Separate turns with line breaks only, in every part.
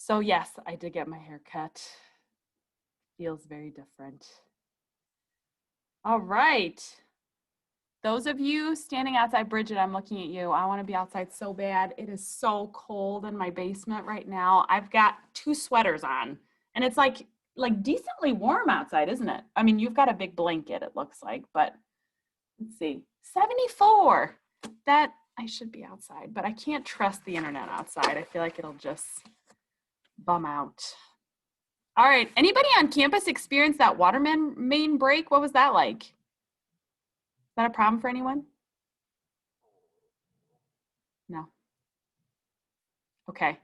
So yes, I did get my hair cut. Feels very different. All right. Those of you standing outside, Bridget, I'm looking at you. I want to be outside so bad. It is so cold in my basement right now. I've got 2 sweaters on, and it's like decently warm outside, isn't it? I mean, you've got a big blanket, it looks like, but let's see, 74. That I should be outside, but I can't trust the internet outside. I feel like it'll just bum out. All right. Anybody on campus experience that water main break? What was that like? Is that a problem for anyone? No. Okay.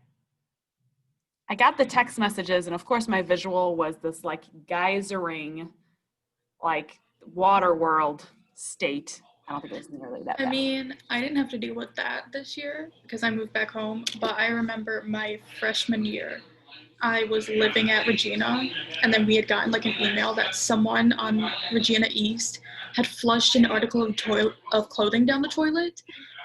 I got the text messages, and of course my visual was this like geysering, like water world state. I don't think it was nearly that bad.
I mean, I didn't have to deal with that this year because I moved back home, but I remember my freshman year, I was living at Regina, and then we had gotten like an email that someone on Regina East had flushed an article of clothing down the toilet,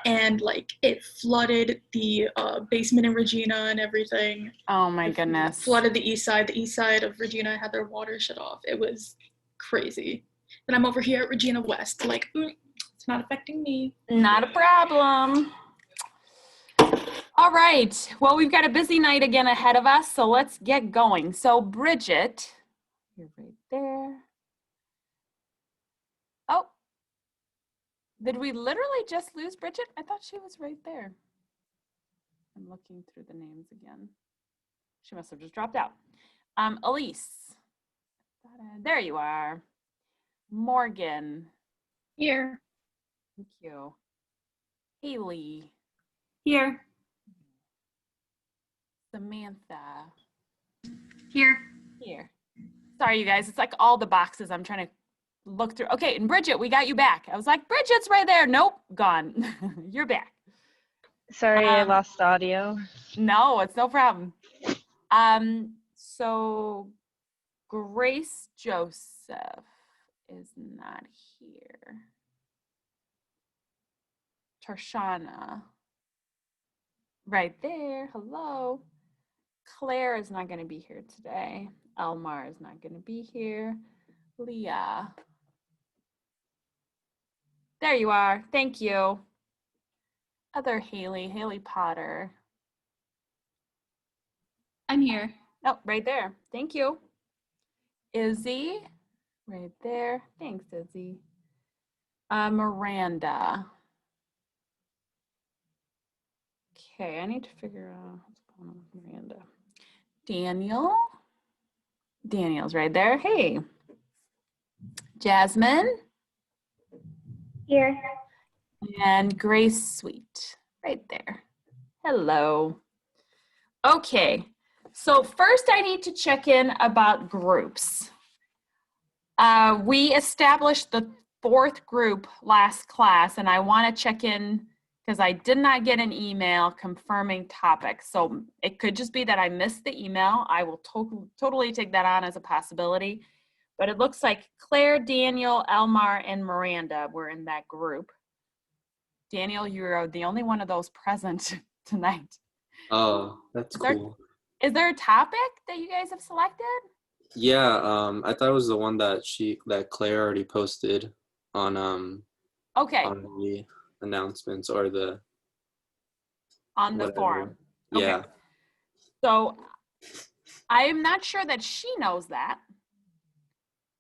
and like it flooded the basement in Regina and everything.
Oh my goodness.
Flooded the east side. The east side of Regina had their water shut off. It was crazy. Then I'm over here at Regina West, like, it's not affecting me.
Not a problem. All right. Well, we've got a busy night again ahead of us, so let's get going. So Bridget, you're right there. Oh, did we literally just lose Bridget? I thought she was right there. I'm looking through the names again. She must have just dropped out. Elise. There you are. Morgan.
Here.
Thank you. Haley.
Here.
Samantha.
Here.
Here. Sorry, you guys. It's like all the boxes I'm trying to look through. Okay, and Bridget, we got you back. I was like, Bridget's right there. Nope, gone. You're back.
Sorry, I lost audio.
No, it's no problem. So Grace Joseph is not here. Tarshana, right there. Hello. Claire is not going to be here today. Elmar is not going to be here. Leah. There you are. Thank you. Other Haley Potter.
I'm here.
Oh, right there. Thank you. Izzy, right there. Thanks, Izzy. Miranda. Okay, I need to figure out what's going on with Miranda. Daniel. Daniel's right there. Hey. Jasmine.
Here.
And Grace Sweet, right there. Hello. Okay, so first I need to check in about groups. We established the 4th group last class, and I want to check in because I did not get an email confirming topics. So it could just be that I missed the email. I will totally take that on as a possibility. But it looks like Claire, Daniel, Elmar, and Miranda were in that group. Daniel, you're the only one of those present tonight.
Oh, that's cool.
Is there a topic that you guys have selected?
Yeah, I thought it was the one that Claire already posted on
okay.
On the announcements or the
on the forum.
Yeah.
Okay. So I am not sure that she knows that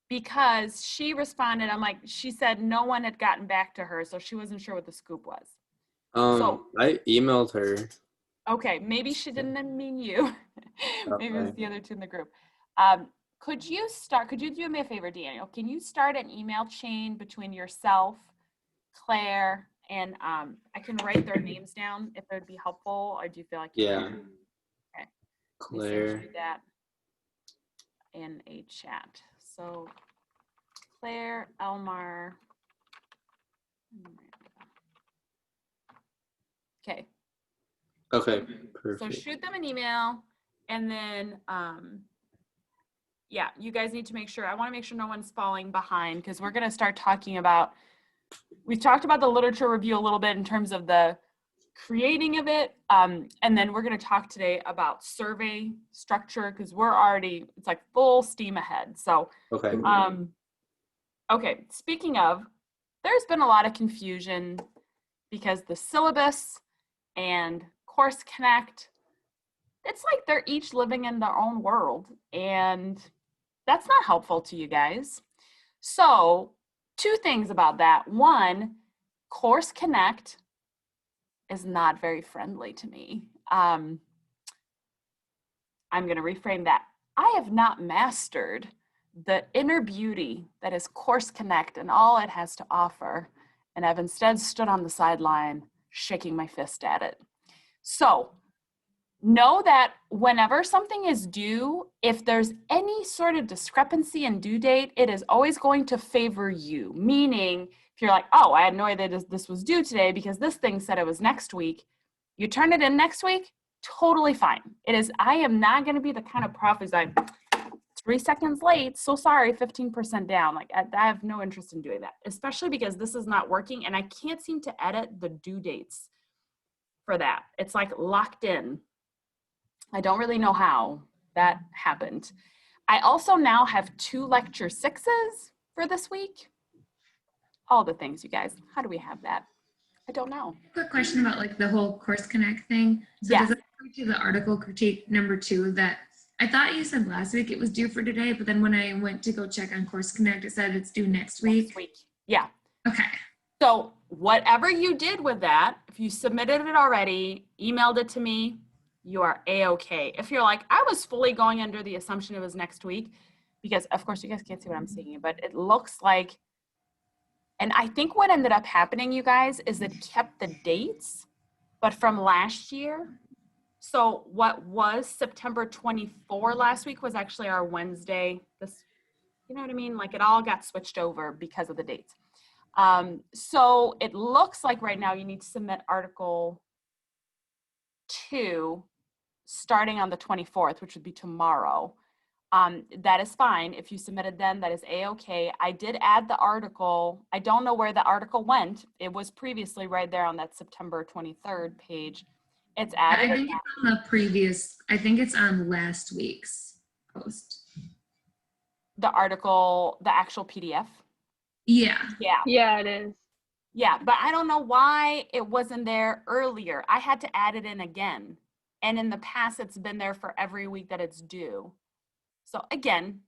because she responded. She said no one had gotten back to her, so she wasn't sure what the scoop was.
I emailed her.
Okay, maybe she didn't mean you. Maybe it was the other 2 in the group. Could you do me a favor, Daniel? Can you start an email chain between yourself, Claire, and I can write their names down if it would be helpful, or do you feel like you can? Okay.
Claire.
Do that in a chat. So Claire, Elmar. Okay.
Okay, perfect.
So shoot them an email, and then yeah, you guys need to make sure. I want to make sure no one's falling behind because we're going to start talking about. We've talked about the literature review a little bit in terms of the creating of it. And then we're going to talk today about survey structure because it's like full steam ahead. So,
Okay.
okay, speaking of, there's been a lot of confusion because the syllabus and Course Connect, it's like they're each living in their own world, and that's not helpful to you guys. So, two things about that. One, Course Connect is not very friendly to me. I'm going to reframe that. I have not mastered the inner beauty that is Course Connect and all it has to offer, and I've instead stood on the sideline shaking my fist at it. So know that whenever something is due, if there's any sort of discrepancy in due date, it is always going to favor you. Meaning, if you're like, oh, I had no idea this was due today because this thing said it was next week, you turn it in next week, totally fine. I am not going to be the kind of prof who's like, 3 seconds late, so sorry, 15% down. Like, I have no interest in doing that, especially because this is not working and I can't seem to edit the due dates for that. It's like locked in. I don't really know how that happened. I also now have 2 lecture 6s for this week. All the things, you guys. How do we have that? I don't know.
Quick question about like the whole Course Connect thing. So
Yes.
does that refer to the article critique number 2 that I thought you said last week it was due for today, but then when I went to go check on Course Connect, it said it's due next week.
Next week. Yeah.
Okay.
So whatever you did with that, if you submitted it already, emailed it to me, you are A-okay. If you're like, I was fully going under the assumption it was next week, because of course you guys can't see what I'm seeing, but it looks like, and I think what ended up happening, you guys, is it kept the dates, but from last year. So what was September 24 last week was actually our Wednesday. You know what I mean? Like it all got switched over because of the dates. So it looks like right now you need to submit Article 2 starting on the 24th, which would be tomorrow. That is fine. If you submitted then, that is A-okay. I did add the article. I don't know where the article went. It was previously right there on that September 23rd page. It's added.
I think it's on the previous, I think it's on last week's post.
The article, the actual PDF.
Yeah.
Yeah.
Yeah, it is.
Yeah, but I don't know why it wasn't there earlier. I had to add it in again. And in the past, it's been there for every week that it's due. So again,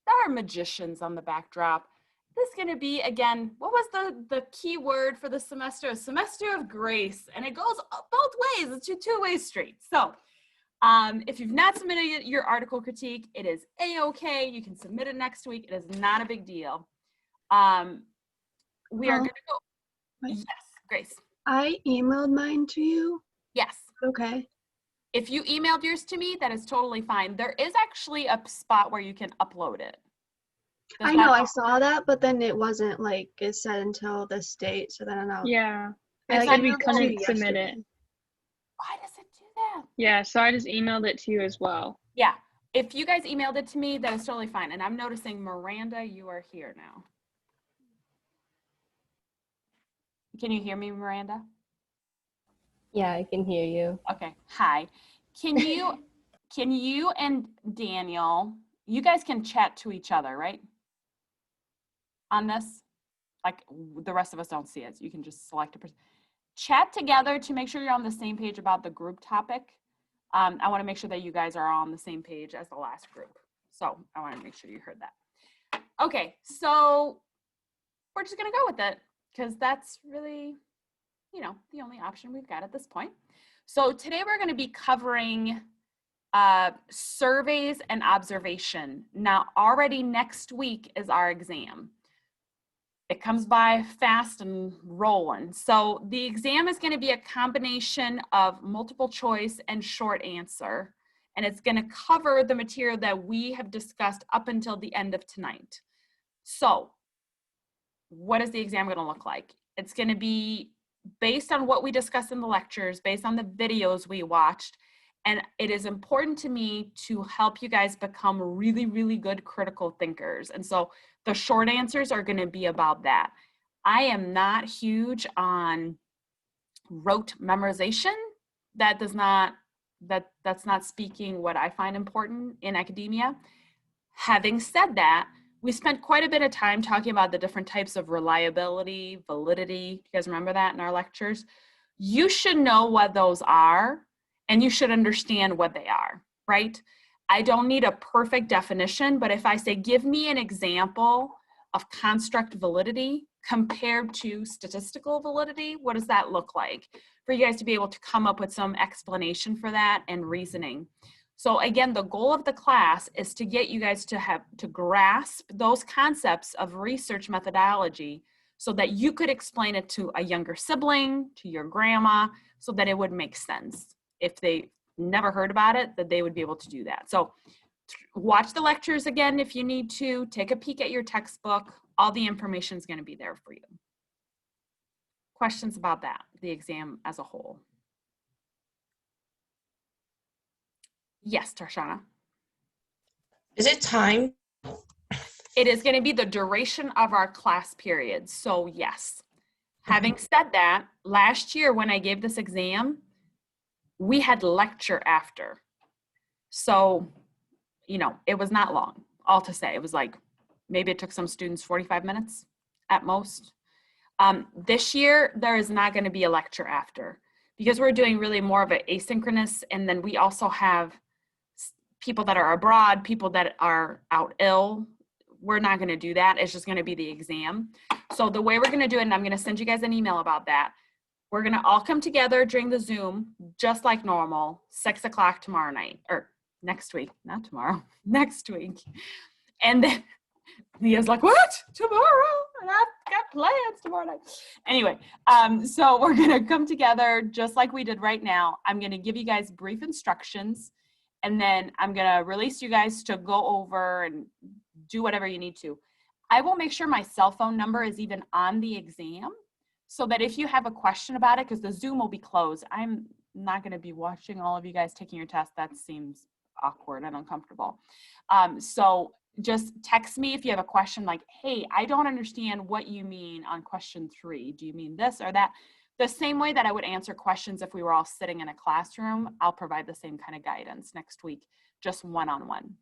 there are magicians on the backdrop. This is going to be, again, what was the key word for the semester? A semester of grace. And it goes both ways. It's a two-way street. So if you've not submitted your article critique, it is A-okay. You can submit it next week. It is not a big deal. We are going to go.
Wait.
Yes, Grace.
I emailed mine to you.
Yes.
Okay.
If you emailed yours to me, that is totally fine. There is actually a spot where you can upload it.
I know, I saw that, but then it wasn't like it said until this date. So then I'll.
Yeah.
I,
It
like,
said we
emailed it to
couldn't
you
submit
yesterday.
it.
Why does it do that?
Yeah, so I just emailed it to you as well.
Yeah, if you guys emailed it to me, that is totally fine. And I'm noticing, Miranda, you are here now. Can you hear me, Miranda?
Yeah, I can hear you.
Okay, hi. Can you and Daniel, you guys can chat to each other, right? On this? Like the rest of us don't see it. So you can just select a person. Chat together to make sure you're on the same page about the group topic. I want to make sure that you guys are on the same page as the last group. So I want to make sure you heard that. Okay, so we're just going to go with it because that's really, you know, the only option we've got at this point. So today we're going to be covering surveys and observation. Now, already next week is our exam. It comes by fast and rolling. So the exam is going to be a combination of multiple choice and short answer. And it's going to cover the material that we have discussed up until the end of tonight. So what is the exam going to look like? It's going to be based on what we discussed in the lectures, based on the videos we watched. And it is important to me to help you guys become really, really good critical thinkers. And so the short answers are going to be about that. I am not huge on rote memorization. That's not speaking what I find important in academia. Having said that, we spent quite a bit of time talking about the different types of reliability, validity. You guys remember that in our lectures? You should know what those are, and you should understand what they are, right? I don't need a perfect definition, but if I say, give me an example of construct validity compared to statistical validity, what does that look like? For you guys to be able to come up with some explanation for that and reasoning. So again, the goal of the class is to get you guys to grasp those concepts of research methodology so that you could explain it to a younger sibling, to your grandma, so that it would make sense. If they never heard about it, that they would be able to do that. So watch the lectures again if you need to, take a peek at your textbook. All the information is going to be there for you. Questions about that, the exam as a whole? Yes, Tarshana.
Is it time?
It is going to be the duration of our class period. So yes. Having said that, last year when I gave this exam, we had lecture after. So, you know, it was not long, all to say. It was like, maybe it took some students 45 minutes at most. This year, there is not going to be a lecture after because we're doing really more of an asynchronous, and then we also have people that are abroad, people that are out ill. We're not going to do that. It's just going to be the exam. So the way we're going to do it, and I'm going to send you guys an email about that, we're going to all come together during the Zoom, just like normal, 6 o'clock tomorrow night, or next week, not tomorrow, next week. And then Leah's like, what? Tomorrow? And I've got plans tomorrow night. Anyway, so we're going to come together just like we did right now. I'm going to give you guys brief instructions, and then I'm going to release you guys to go over and do whatever you need to. I will make sure my cell phone number is even on the exam so that if you have a question about it, because the Zoom will be closed, I'm not going to be watching all of you guys taking your test. That seems awkward and uncomfortable. So just text me if you have a question like, hey, I don't understand what you mean on question 3. Do you mean this or that? The same way that I would answer questions if we were all sitting in a classroom, I'll provide the same kind of guidance next week, just one-on-one.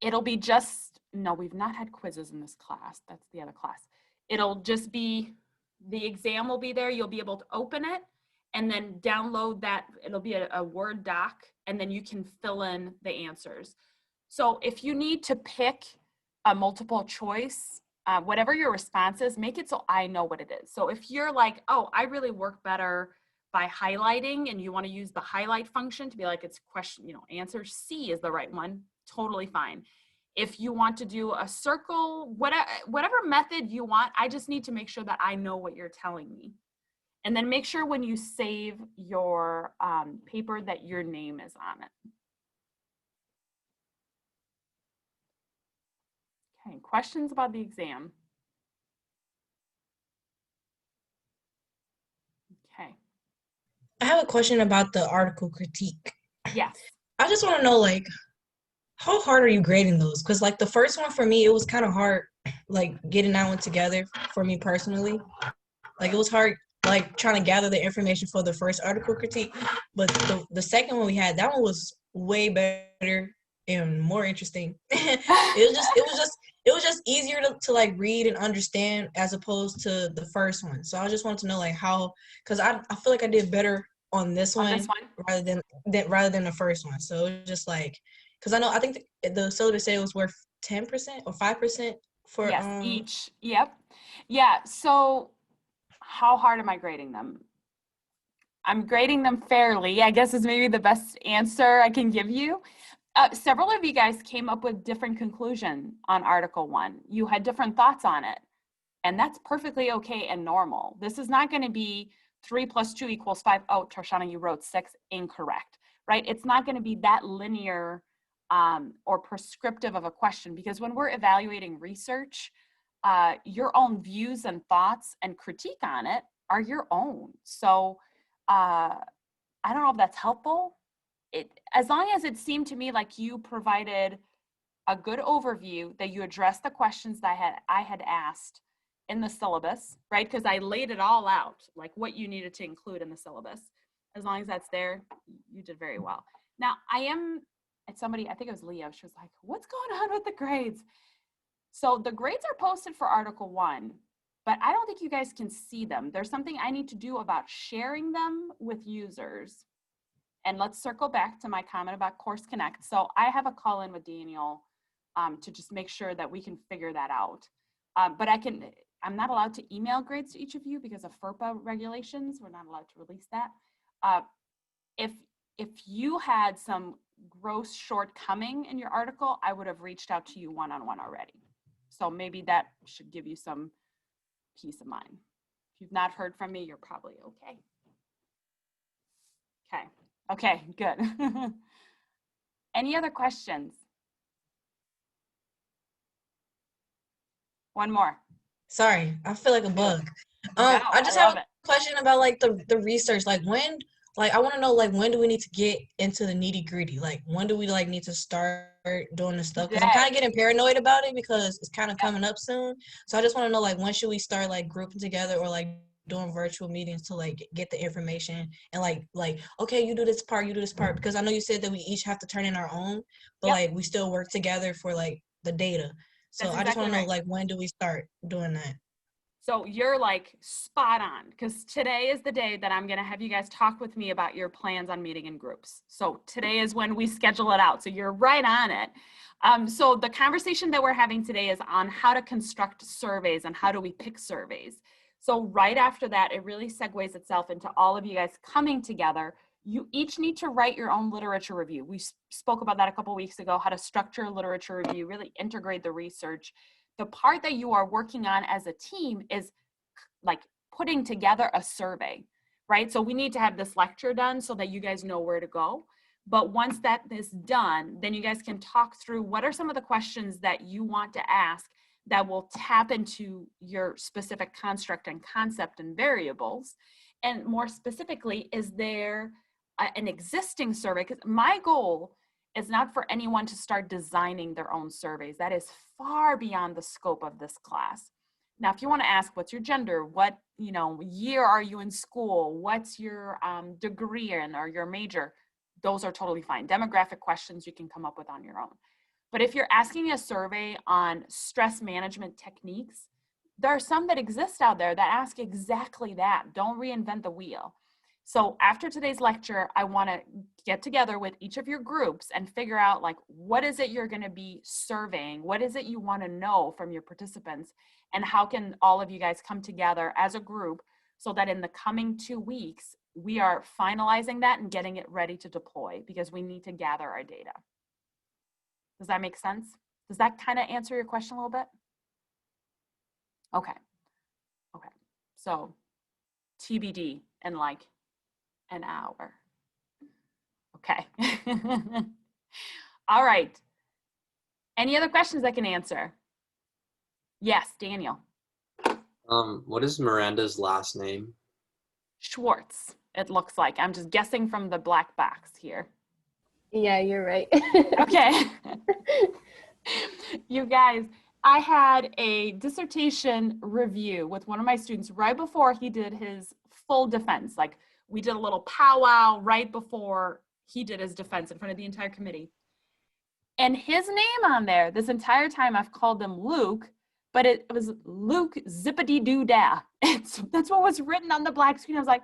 It'll be just, no, we've not had quizzes in this class. That's the other class. It'll just be, the exam will be there. You'll be able to open it and then download that. It'll be a Word doc, and then you can fill in the answers. So if you need to pick a multiple choice, whatever your response is, make it so I know what it is. So if you're like, oh, I really work better by highlighting, and you want to use the highlight function to be like, it's question, you know, answer C is the right one, totally fine. If you want to do a circle, whatever method you want, I just need to make sure that I know what you're telling me. And then make sure when you save your paper that your name is on it. Okay, questions about the exam? Okay.
I have a question about the article critique.
Yes.
I just want to know, like, how hard are you grading those? Because, like, the first one for me, it was kind of hard, like, getting that one together for me personally. Like, it was hard, like, trying to gather the information for the first article critique. But the second one we had, that one was way better and more interesting. It was just easier to like read and understand as opposed to the first one. So I just wanted to know, like, how, because I feel like I did better on this one rather than the first one. So it was just like, because I think the syllabus said it was worth 10% or 5% for
yes, each. Yep. Yeah. So how hard am I grading them? I'm grading them fairly, I guess is maybe the best answer I can give you. Several of you guys came up with different conclusion on Article 1. You had different thoughts on it, and that's perfectly okay and normal. This is not going to be 3 + 2 = 5. Oh, Tarshana, you wrote 6, incorrect, right? It's not going to be that linear or prescriptive of a question, because when we're evaluating research, your own views and thoughts and critique on it are your own. So I don't know if that's helpful. As long as it seemed to me like you provided a good overview, that you addressed the questions that I had asked, in the syllabus, right? Because I laid it all out, like what you needed to include in the syllabus. As long as that's there, you did very well. Now, somebody, I think it was Leah, she was like, what's going on with the grades? So the grades are posted for Article 1, but I don't think you guys can see them. There's something I need to do about sharing them with users. And let's circle back to my comment about Course Connect. So I have a call in with Daniel to just make sure that we can figure that out. But I'm not allowed to email grades to each of you because of FERPA regulations. We're not allowed to release that. If you had some gross shortcoming in your article, I would have reached out to you one-on-one already. So maybe that should give you some peace of mind. If you've not heard from me, you're probably okay. Okay, good. Any other questions? One more.
Sorry, I feel like a bug.
No,
I just
I
have
love
a
it.
question about like the research. Like when, like I want to know like when do we need to get into the nitty gritty? Like when do we like need to start doing this stuff? Because I'm kind of getting paranoid about it because it's kind of coming up soon. So I just want to know like when should we start like grouping together or like doing virtual meetings to like get the information and like okay, you do this part, because I know you said that we each have to turn in our own, but like we still work together for like the data. So
That's
I just
exactly
want to know
right.
like when do we start doing that?
So you're like spot on, because today is the day that I'm going to have you guys talk with me about your plans on meeting in groups. So today is when we schedule it out. So you're right on it. So the conversation that we're having today is on how to construct surveys and how do we pick surveys. So right after that, it really segues itself into all of you guys coming together. You each need to write your own literature review. We spoke about that a couple weeks ago, how to structure a literature review, really integrate the research. The part that you are working on as a team is like putting together a survey, right? So we need to have this lecture done so that you guys know where to go. But once that is done, then you guys can talk through what are some of the questions that you want to ask that will tap into your specific construct and concept and variables. And more specifically, is there an existing survey? Because my goal is not for anyone to start designing their own surveys. That is far beyond the scope of this class. Now, if you want to ask what's your gender, what year are you in school, what's your degree in or your major, those are totally fine. Demographic questions you can come up with on your own. But if you're asking a survey on stress management techniques, there are some that exist out there that ask exactly that. Don't reinvent the wheel. So after today's lecture, I want to get together with each of your groups and figure out like, what is it you're going to be surveying? What is it you want to know from your participants? And how can all of you guys come together as a group so that in the coming 2 weeks, we are finalizing that and getting it ready to deploy because we need to gather our data. Does that make sense? Does that kind of answer your question a little bit? Okay. Okay. So TBD in like an hour. Okay. All right. Any other questions I can answer? Yes, Daniel.
What is Miranda's last name?
Schwartz, it looks like. I'm just guessing from the black box here.
Yeah, you're right.
Okay. You guys, I had a dissertation review with one of my students right before he did his full defense. Like we did a little powwow right before he did his defense in front of the entire committee. And his name on there, this entire time I've called him Luke, but it was Luke Zippity-Doo-Dah. That's what was written on the black screen. I was like,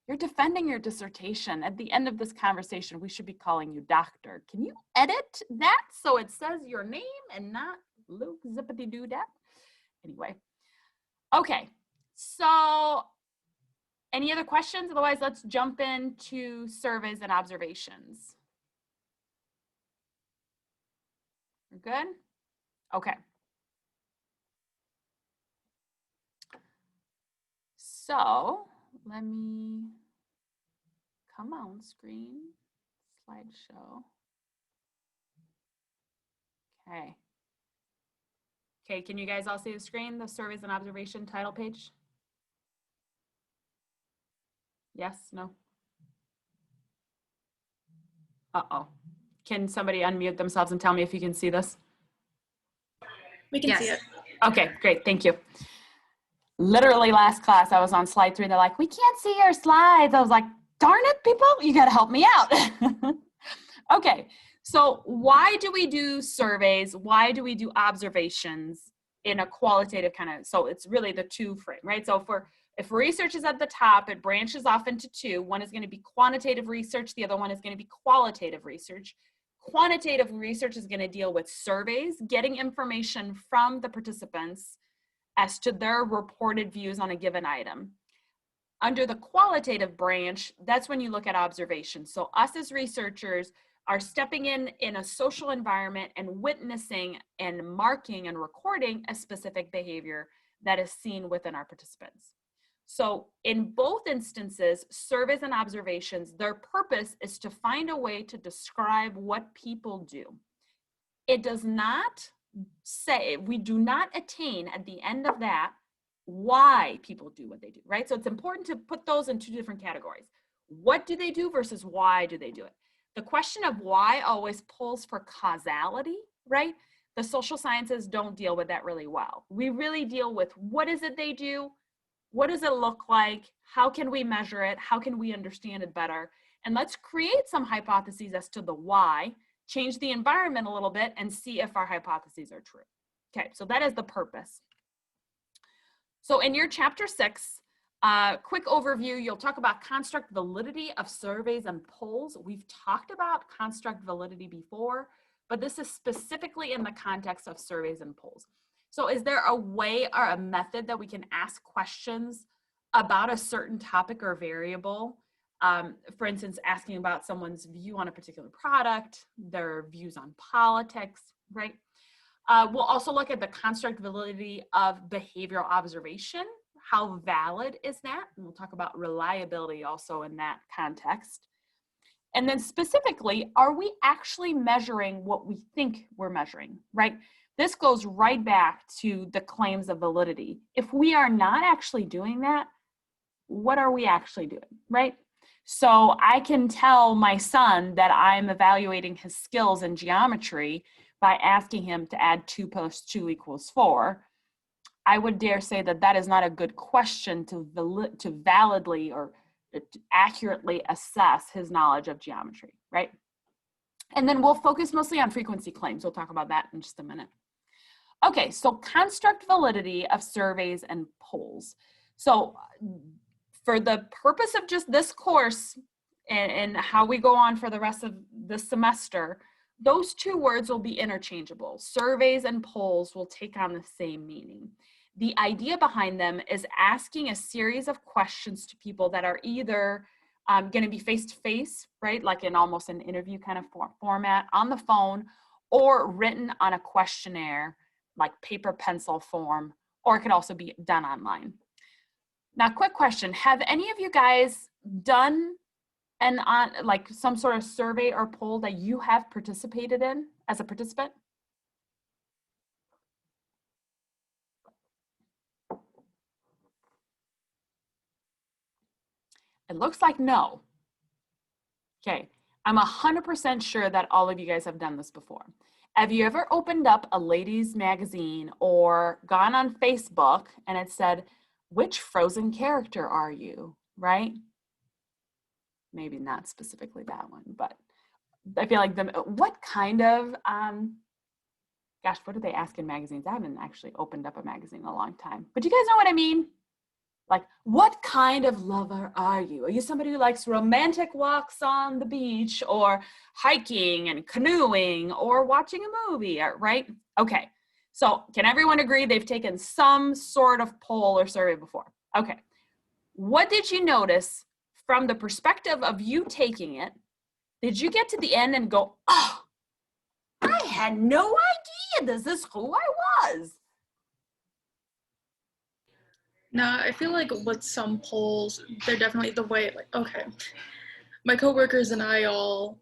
you're defending your dissertation. At the end of this conversation, we should be calling you doctor. Can you edit that so it says your name and not Luke Zippity-Doo-Dah? Anyway, okay. So any other questions? Otherwise, let's jump into surveys and observations. We're good? Okay. So let me come on screen, slideshow. Okay. Okay, can you guys all see the screen, the surveys and observation title page? Yes, no? Uh-oh. Can somebody unmute themselves and tell me if you can see this?
We can see
Yes.
it.
Okay, great, thank you. Literally last class, I was on slide 3. They're like, we can't see your slides. I was like, darn it, people, you gotta help me out. Okay, so why do we do surveys? Why do we do observations in a qualitative kind of, so it's really the 2 frame, right? So if research is at the top, it branches off into 2. One is gonna be quantitative research, the other one is gonna be qualitative research. Quantitative research is gonna deal with surveys, getting information from the participants as to their reported views on a given item. Under the qualitative branch, that's when you look at observations. So us as researchers are stepping in a social environment and witnessing and marking and recording a specific behavior that is seen within our participants. So in both instances, surveys and observations, their purpose is to find a way to describe what people do. It does not say, we do not attain at the end of that why people do what they do, right? So it's important to put those in 2 different categories. What do they do versus why do they do it? The question of why always pulls for causality, right? The social sciences don't deal with that really well. We really deal with what is it they do? What does it look like? How can we measure it? How can we understand it better? And let's create some hypotheses as to the why, change the environment a little bit, and see if our hypotheses are true. Okay, so that is the purpose. So in your chapter 6, quick overview, you'll talk about construct validity of surveys and polls. We've talked about construct validity before, but this is specifically in the context of surveys and polls. So is there a way or a method that we can ask questions about a certain topic or variable? For instance, asking about someone's view on a particular product, their views on politics, right? We'll also look at the construct validity of behavioral observation. How valid is that? And we'll talk about reliability also in that context. And then specifically, are we actually measuring what we think we're measuring, right? This goes right back to the claims of validity. If we are not actually doing that, what are we actually doing, right? So I can tell my son that I'm evaluating his skills in geometry by asking him to add 2 plus 2 equals 4. I would dare say that that is not a good question to validly or to accurately assess his knowledge of geometry, right? And then we'll focus mostly on frequency claims. We'll talk about that in just a minute. Okay, so construct validity of surveys and polls. So for the purpose of just this course and how we go on for the rest of this semester, those 2 words will be interchangeable. Surveys and polls will take on the same meaning. The idea behind them is asking a series of questions to people that are either going to be face-to-face, right, like in almost an interview kind of format, on the phone, or written on a questionnaire, like paper pencil form, or it could also be done online. Now, quick question, have any of you guys done like some sort of survey or poll that you have participated in as a participant? It looks like no. Okay, I'm 100% sure that all of you guys have done this before. Have you ever opened up a ladies' magazine or gone on Facebook and it said, which Frozen character are you, right? Maybe not specifically that one, but I feel like what kind of, gosh, what do they ask in magazines? I haven't actually opened up a magazine in a long time, but you guys know what I mean? Like, what kind of lover are you? Are you somebody who likes romantic walks on the beach or hiking and canoeing or watching a movie, right? Okay, so can everyone agree they've taken some sort of poll or survey before? Okay, what did you notice from the perspective of you taking it? Did you get to the end and go, oh, I had no idea this is who I was?
No, I feel like with some polls, they're definitely the way, like, okay, my coworkers and I all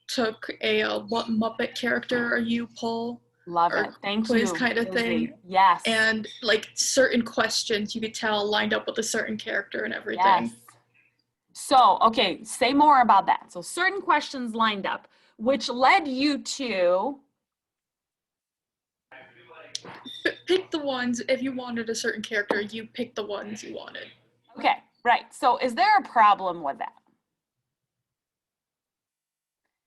took a what Muppet character are you poll.
Love it. Thank
quiz
you.
kind of thing.
Yes.
And like certain questions you could tell lined up with a certain character and everything.
Yes. So, okay, say more about that. So certain questions lined up, which led you to
pick the ones, if you wanted a certain character, you pick the ones you wanted.
Okay, right. So is there a problem with that?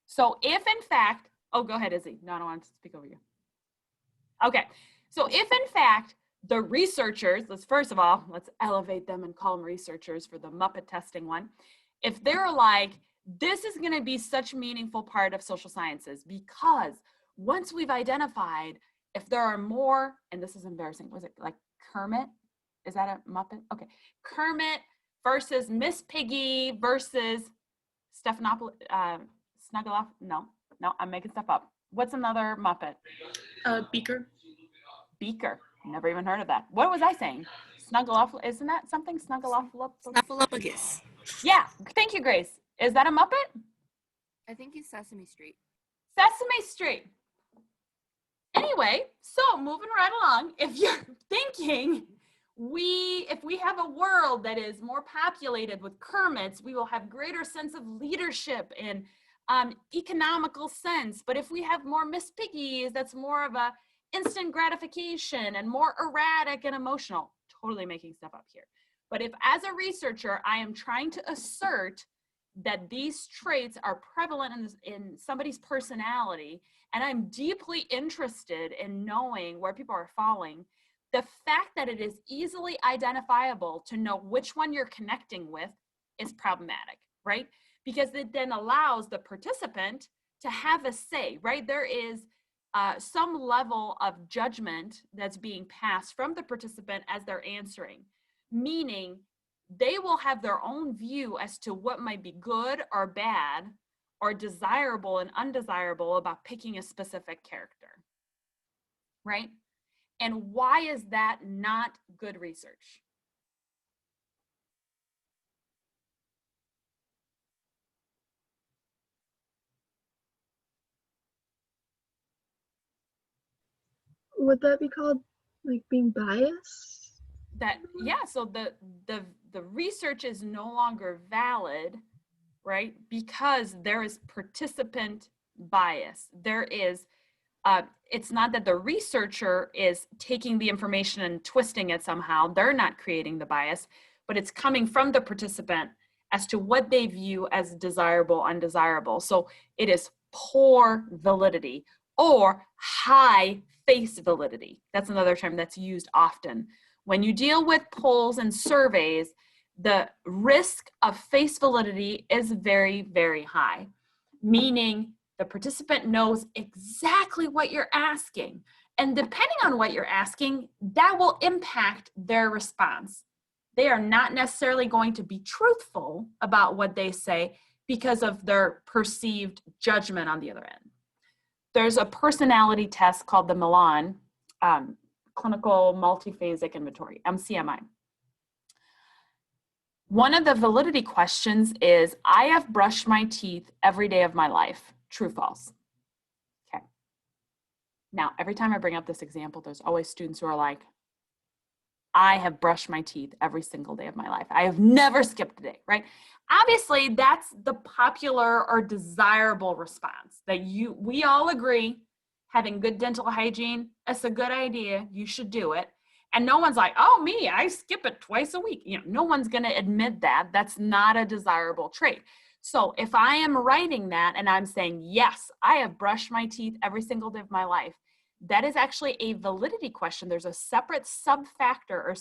So if in fact, oh, go ahead, Izzy. No, I don't want to speak over you. Okay, so if in fact the researchers, first of all, let's elevate them and call them researchers for the Muppet testing one. If they're like, this is going to be such a meaningful part of social sciences because once we've identified if there are more, and this is embarrassing, was it like Kermit? Is that a Muppet? Okay, Kermit versus Miss Piggy versus Stephanopoulos, Snuggleoff? No, I'm making stuff up. What's another Muppet?
Beaker.
Beaker. Never even heard of that. What was I saying? Snuggleoff, isn't that something?
Snuffleupagus.
Yeah, thank you, Grace. Is that a Muppet?
I think he's Sesame Street.
Sesame Street. Anyway, so moving right along, if you're thinking if we have a world that is more populated with Kermits, we will have greater sense of leadership and economical sense. But if we have more Miss Piggies, that's more of a instant gratification and more erratic and emotional. Totally making stuff up here. But if as a researcher, I am trying to assert that these traits are prevalent in somebody's personality, and I'm deeply interested in knowing where people are falling, the fact that it is easily identifiable to know which one you're connecting with is problematic, right? Because it then allows the participant to have a say, right? There is some level of judgment that's being passed from the participant as they're answering, meaning they will have their own view as to what might be good or bad or desirable and undesirable about picking a specific character, right? And why is that not good research?
Would that be called like being biased?
Yeah, so the research is no longer valid, right? Because there is participant bias. There is, it's not that the researcher is taking the information and twisting it somehow. They're not creating the bias, but it's coming from the participant as to what they view as desirable, undesirable. So it is poor validity or high face validity. That's another term that's used often. When you deal with polls and surveys, the risk of face validity is very, very high, meaning the participant knows exactly what you're asking. And depending on what you're asking, that will impact their response. They are not necessarily going to be truthful about what they say because of their perceived judgment on the other end. There's a personality test called the Milan Clinical Multiphasic Inventory, MCMI. One of the validity questions is, I have brushed my teeth every day of my life. True, false? Okay. Now, every time I bring up this example, there's always students who are like, I have brushed my teeth every single day of my life. I have never skipped a day, right? Obviously, that's the popular or desirable response that we all agree having good dental hygiene, it's a good idea, you should do it. And no one's like, oh, me, I skip it twice a week. You know, no one's gonna admit that. That's not a desirable trait. So if I am writing that and I'm saying, yes, I have brushed my teeth every single day of my life, that is actually a validity question. There's a separate sub-factor or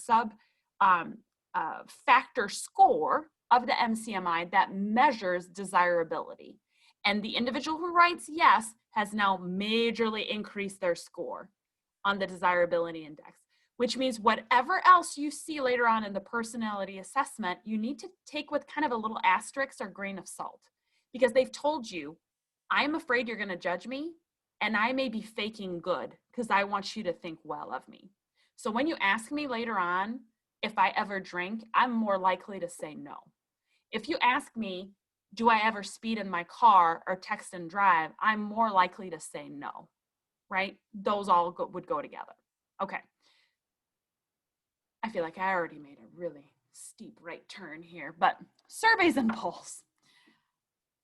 factor score of the MCMI that measures desirability. And the individual who writes yes has now majorly increased their score on the desirability index, which means whatever else you see later on in the personality assessment, you need to take with kind of a little asterisk or grain of salt, because they've told you, I'm afraid you're going to judge me and I may be faking good because I want you to think well of me. So when you ask me later on if I ever drink, I'm more likely to say no. If you ask me, do I ever speed in my car or text and drive, I'm more likely to say no, right? Those all would go together. Okay. I feel like I already made a really steep right turn here, but surveys and polls.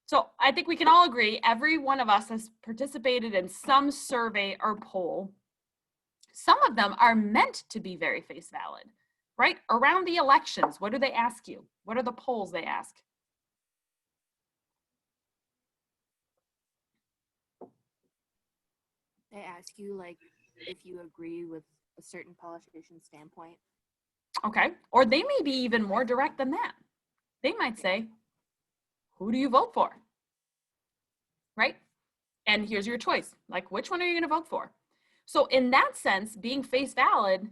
So I think we can all agree every one of us has participated in some survey or poll. some of them are meant to be very face valid, right? Around the elections, what do they ask you? What are the polls they ask?
They ask you like if you agree with a certain politician's standpoint.
Okay, or they may be even more direct than that. They might say, who do you vote for? Right? And here's your choice. Like, which one are you going to vote for? So in that sense, being face valid,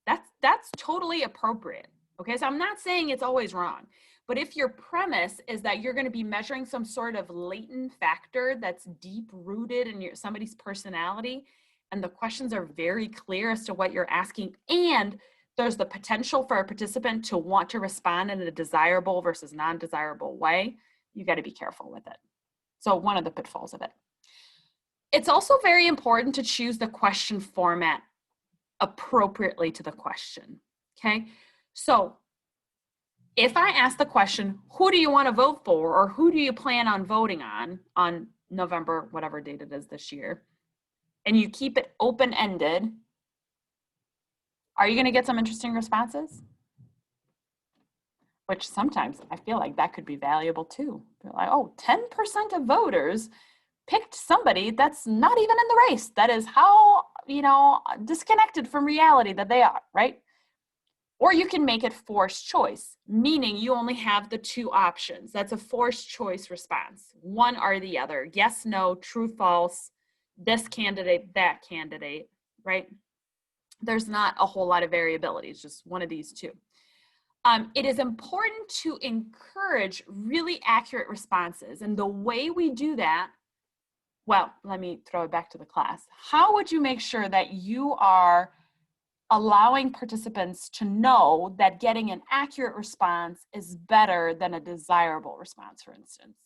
that's totally appropriate. Okay, so I'm not saying it's always wrong, but if your premise is that you're going to be measuring some sort of latent factor that's deep rooted in somebody's personality, and the questions are very clear as to what you're asking, and there's the potential for a participant to want to respond in a desirable versus non-desirable way, you got to be careful with it. So one of the pitfalls of it. It's also very important to choose the question format appropriately to the question, okay? So if I ask the question, who do you want to vote for, or who do you plan on voting on November, whatever date it is this year, and you keep it open-ended, are you going to get some interesting responses? Which sometimes I feel like that could be valuable too. They're like, oh, 10% of voters picked somebody that's not even in the race. That is how, disconnected from reality that they are, right? Or you can make it forced choice, meaning you only have the two options. That's a forced choice response, one or the other. Yes, no, true, false, this candidate, that candidate, right? There's not a whole lot of variability. It's just one of these two. It is important to encourage really accurate responses. And the way we do that, well, let me throw it back to the class. How would you make sure that you are allowing participants to know that getting an accurate response is better than a desirable response, for instance?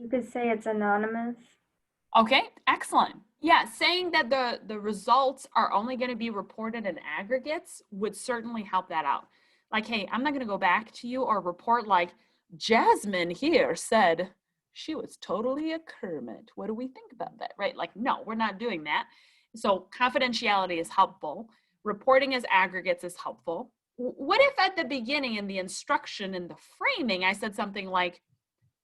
You could say it's anonymous.
Okay, excellent. Yeah, saying that the results are only going to be reported in aggregates would certainly help that out. Like, hey, I'm not going to go back to you or report like, Jasmine here said she was totally a Kermit. What do we think about that, right? Like, no, we're not doing that. So confidentiality is helpful. Reporting as aggregates is helpful. What if at the beginning in the instruction, in the framing, I said something like,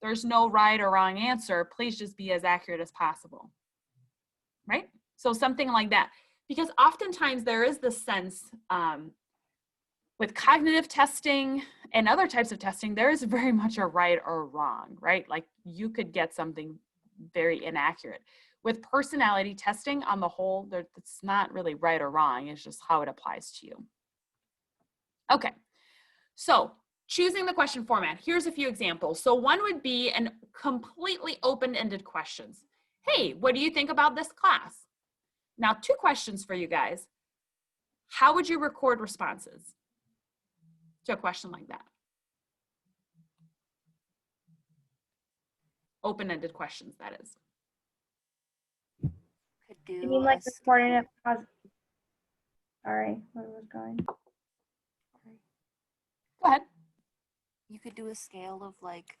there's no right or wrong answer. Please just be as accurate as possible, right? So something like that. Because oftentimes there is this sense with cognitive testing and other types of testing, there is very much a right or wrong, right? Like you could get something very inaccurate. With personality testing on the whole, it's not really right or wrong. It's just how it applies to you. Okay, so choosing the question format. Here's a few examples. So one would be an completely open-ended questions. Hey, what do you think about this class? Now, two questions for you guys. How would you record responses to a question like that? Open-ended questions, that is.
Could do
You mean like
a
reporting it positive? Sorry, where was going?
Go ahead.
You could do a scale of like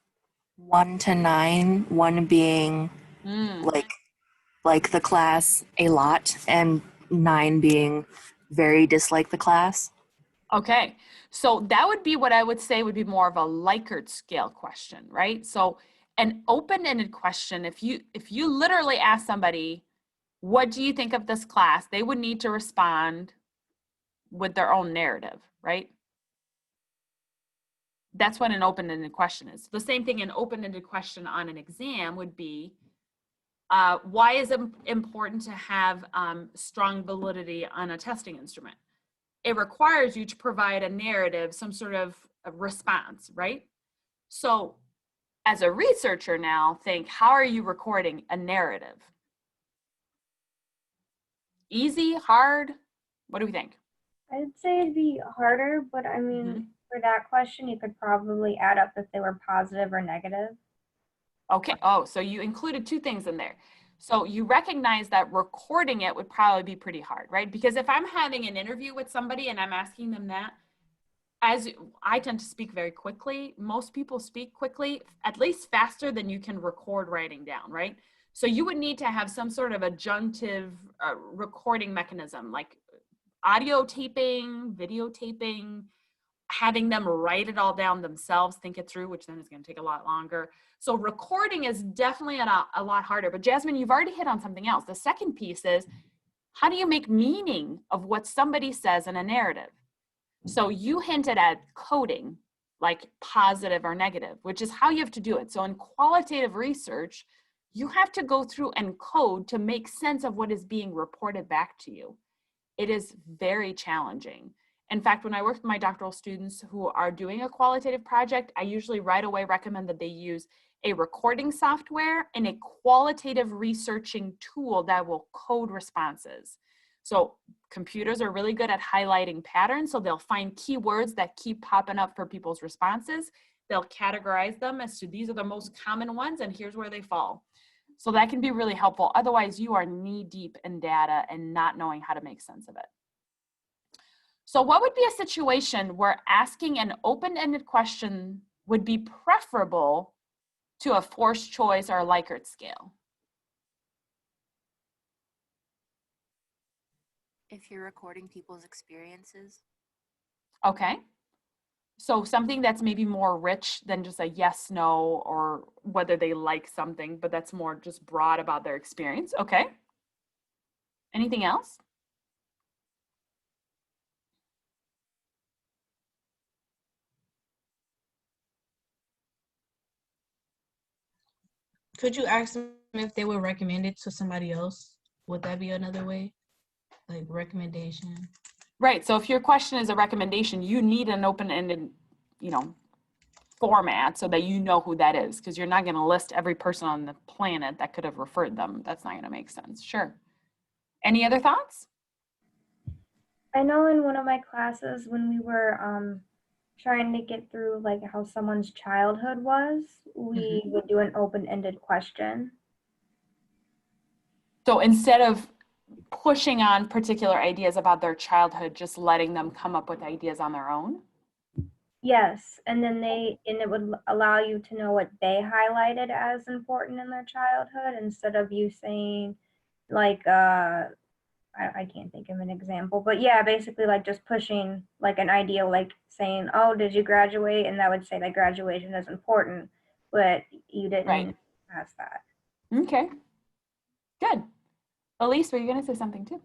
1 to 9, 1 being like the class a lot, and 9 being very dislike the class.
Okay, so that would be what I would say would be more of a Likert scale question, right? So an open-ended question, if you literally ask somebody, what do you think of this class? They would need to respond with their own narrative, right? That's what an open-ended question is. The same thing, an open-ended question on an exam would be, why is it important to have strong validity on a testing instrument? It requires you to provide a narrative, some sort of a response, right? So as a researcher now, think, how are you recording a narrative? Easy, hard? What do we think?
I'd say it'd be harder, but I mean, for that question, you could probably add up if they were positive or negative.
Okay, oh, so you included two things in there. So you recognize that recording it would probably be pretty hard, right? Because if I'm having an interview with somebody and I'm asking them that, as I tend to speak very quickly, most people speak quickly, at least faster than you can record writing down, right? So you would need to have some sort of adjunctive recording mechanism, like audio taping, videotaping, having them write it all down themselves, think it through, which then is going to take a lot longer. So recording is definitely a lot harder. But Jasmine, you've already hit on something else. The second piece is, how do you make meaning of what somebody says in a narrative? So you hinted at coding, like positive or negative, which is how you have to do it. So in qualitative research, you have to go through and code to make sense of what is being reported back to you. It is very challenging. In fact, when I work with my doctoral students who are doing a qualitative project, I usually right away recommend that they use a recording software and a qualitative researching tool that will code responses. So computers are really good at highlighting patterns, so they'll find keywords that keep popping up for people's responses. They'll categorize them as to these are the most common ones and here's where they fall. So that can be really helpful. Otherwise, you are knee deep in data and not knowing how to make sense of it. So what would be a situation where asking an open-ended question would be preferable to a forced choice or a Likert scale?
If you're recording people's experiences.
Okay. So something that's maybe more rich than just a yes, no, or whether they like something, but that's more just broad about their experience. Okay. Anything else?
Could you ask them if they would recommend it to somebody else? Would that be another way? Like recommendation?
Right. So if your question is a recommendation, you need an open-ended, format so that you know who that is, because you're not going to list every person on the planet that could have referred them. That's not going to make sense. Sure. Any other thoughts?
I know in one of my classes when we were trying to get through like how someone's childhood was, we would do an open-ended question.
So instead of pushing on particular ideas about their childhood, just letting them come up with ideas on their own?
Yes, and then it would allow you to know what they highlighted as important in their childhood instead of you saying like I can't think of an example, but yeah, basically like just pushing like an idea, like saying, oh, did you graduate? And that would say that graduation is important, but you didn't ask that.
Okay, good. Elise, were you going to say something too?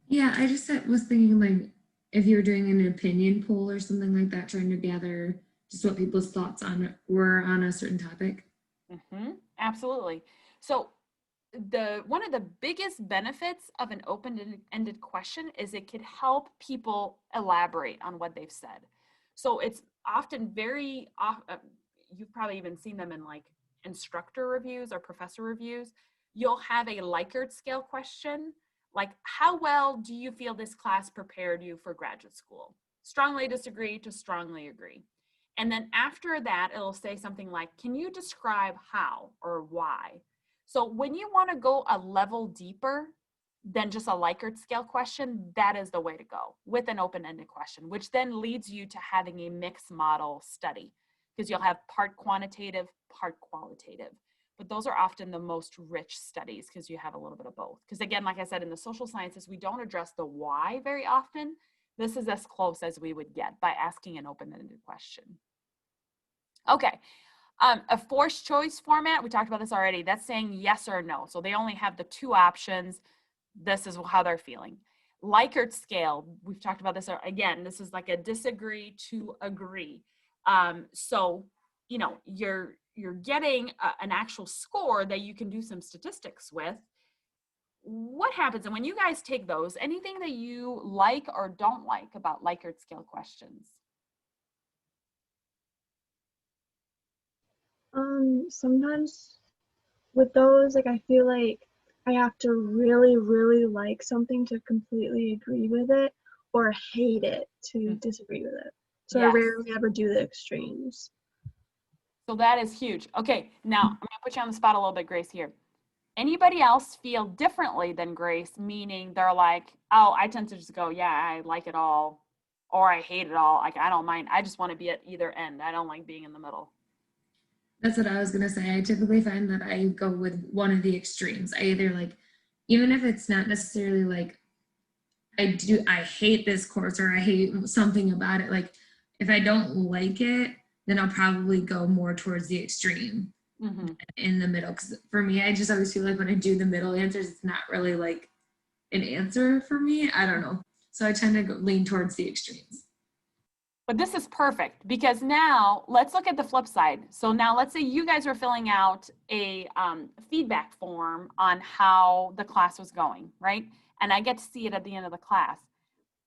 Yeah, I just was thinking like if you were doing an opinion poll or something like that, trying to gather just what people's thoughts were on a certain topic.
Absolutely. So one of the biggest benefits of an open-ended question is it could help people elaborate on what they've said. So it's often you've probably even seen them in like instructor reviews or professor reviews. You'll have a Likert scale question, like how well do you feel this class prepared you for graduate school? Strongly disagree to strongly agree. And then after that, it'll say something like, can you describe how or why? So when you want to go a level deeper than just a Likert scale question, that is the way to go with an open-ended question, which then leads you to having a mixed model study because you'll have part quantitative, part qualitative. But those are often the most rich studies because you have a little bit of both. Because again, like I said, in the social sciences, we don't address the why very often. This is as close as we would get by asking an open-ended question. Okay. A forced choice format, we talked about this already, that's saying yes or no. So they only have the two options. This is how they're feeling. Likert scale, we've talked about this again, this is like a disagree to agree. So, you're getting an actual score that you can do some statistics with. What happens, and when you guys take those, anything that you like or don't like about Likert scale questions?
Sometimes with those, like I feel like I have to really, really like something to completely agree with it or hate it to disagree with it. So I rarely ever do the extremes.
So that is huge. Okay, now I'm gonna put you on the spot a little bit, Grace, here. Anybody else feel differently than Grace, meaning they're like, oh, I tend to just go, yeah, I like it all, or I hate it all. Like, I don't mind. I just want to be at either end. I don't like being in the middle.
That's what I was gonna say. I typically find that I go with one of the extremes. I either like, even if it's not necessarily like I hate this course or I hate something about it. Like if I don't like it, then I'll probably go more towards the extreme in the middle. Because for me, I just always feel like when I do the middle answers, it's not really like an answer for me. I don't know. So I tend to lean towards the extremes.
But this is perfect because now let's look at the flip side. So now let's say you guys were filling out a feedback form on how the class was going, right? And I get to see it at the end of the class.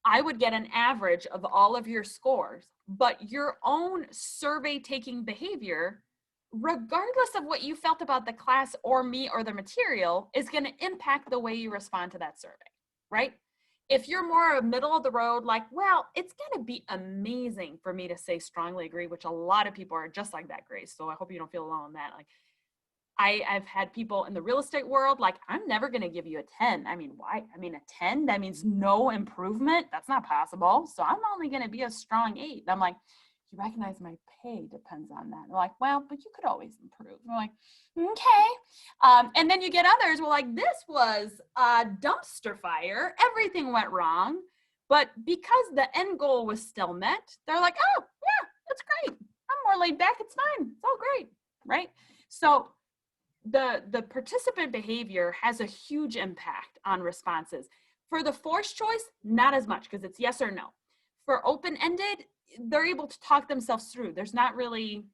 I would get an average of all of your scores, but your own survey taking behavior, regardless of what you felt about the class or me or the material, is going to impact the way you respond to that survey, right? If you're more middle of the road, like, well, it's going to be amazing for me to say strongly agree, which a lot of people are just like that, Grace. So I hope you don't feel alone on that. Like, I've had people in the real estate world, like, I'm never going to give you a 10. I mean, why? I mean, a 10, that means no improvement. That's not possible. So I'm only going to be a strong 8. And I'm like, you recognize my pay depends on that. They're like, well, but you could always improve. I'm like, okay. And then you get others who are like, this was a dumpster fire. Everything went wrong. But because the end goal was still met, they're like, oh, yeah, that's great. I'm more laid back. It's fine. It's all great, right? So the participant behavior has a huge impact on responses. For the forced choice, not as much because it's yes or no. For open-ended, they're able to talk themselves through. There's not really,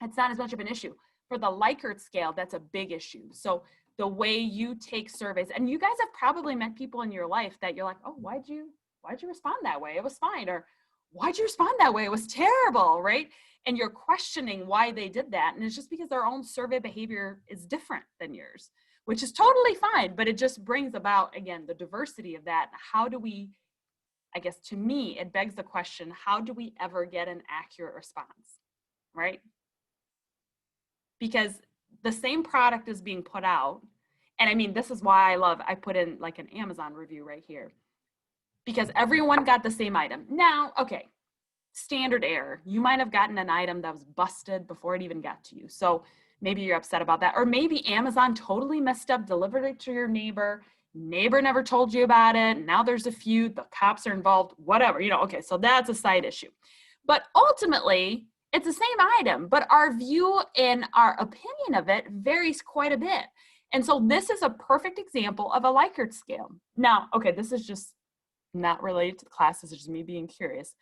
it's not as much of an issue. For the Likert scale, that's a big issue. So the way you take surveys, and you guys have probably met people in your life that you're like, oh, why'd you respond that way? It was fine. Or why'd you respond that way? It was terrible, right? And you're questioning why they did that. And it's just because their own survey behavior is different than yours, which is totally fine. But it just brings about, again, the diversity of that. How do we, I guess to me, it begs the question, how do we ever get an accurate response, right? Because the same product is being put out. And I mean, this is why I put in like an Amazon review right here. Because everyone got the same item. Now, okay, standard error. You might have gotten an item that was busted before it even got to you. So maybe you're upset about that. Or maybe Amazon totally messed up, delivered it to your neighbor. Neighbor never told you about it. Now there's a feud, the cops are involved, whatever, okay, so that's a side issue. But ultimately, it's the same item, but our view and our opinion of it varies quite a bit. And so this is a perfect example of a Likert scale. Now, okay, this is just not related to the class, this is just me being curious.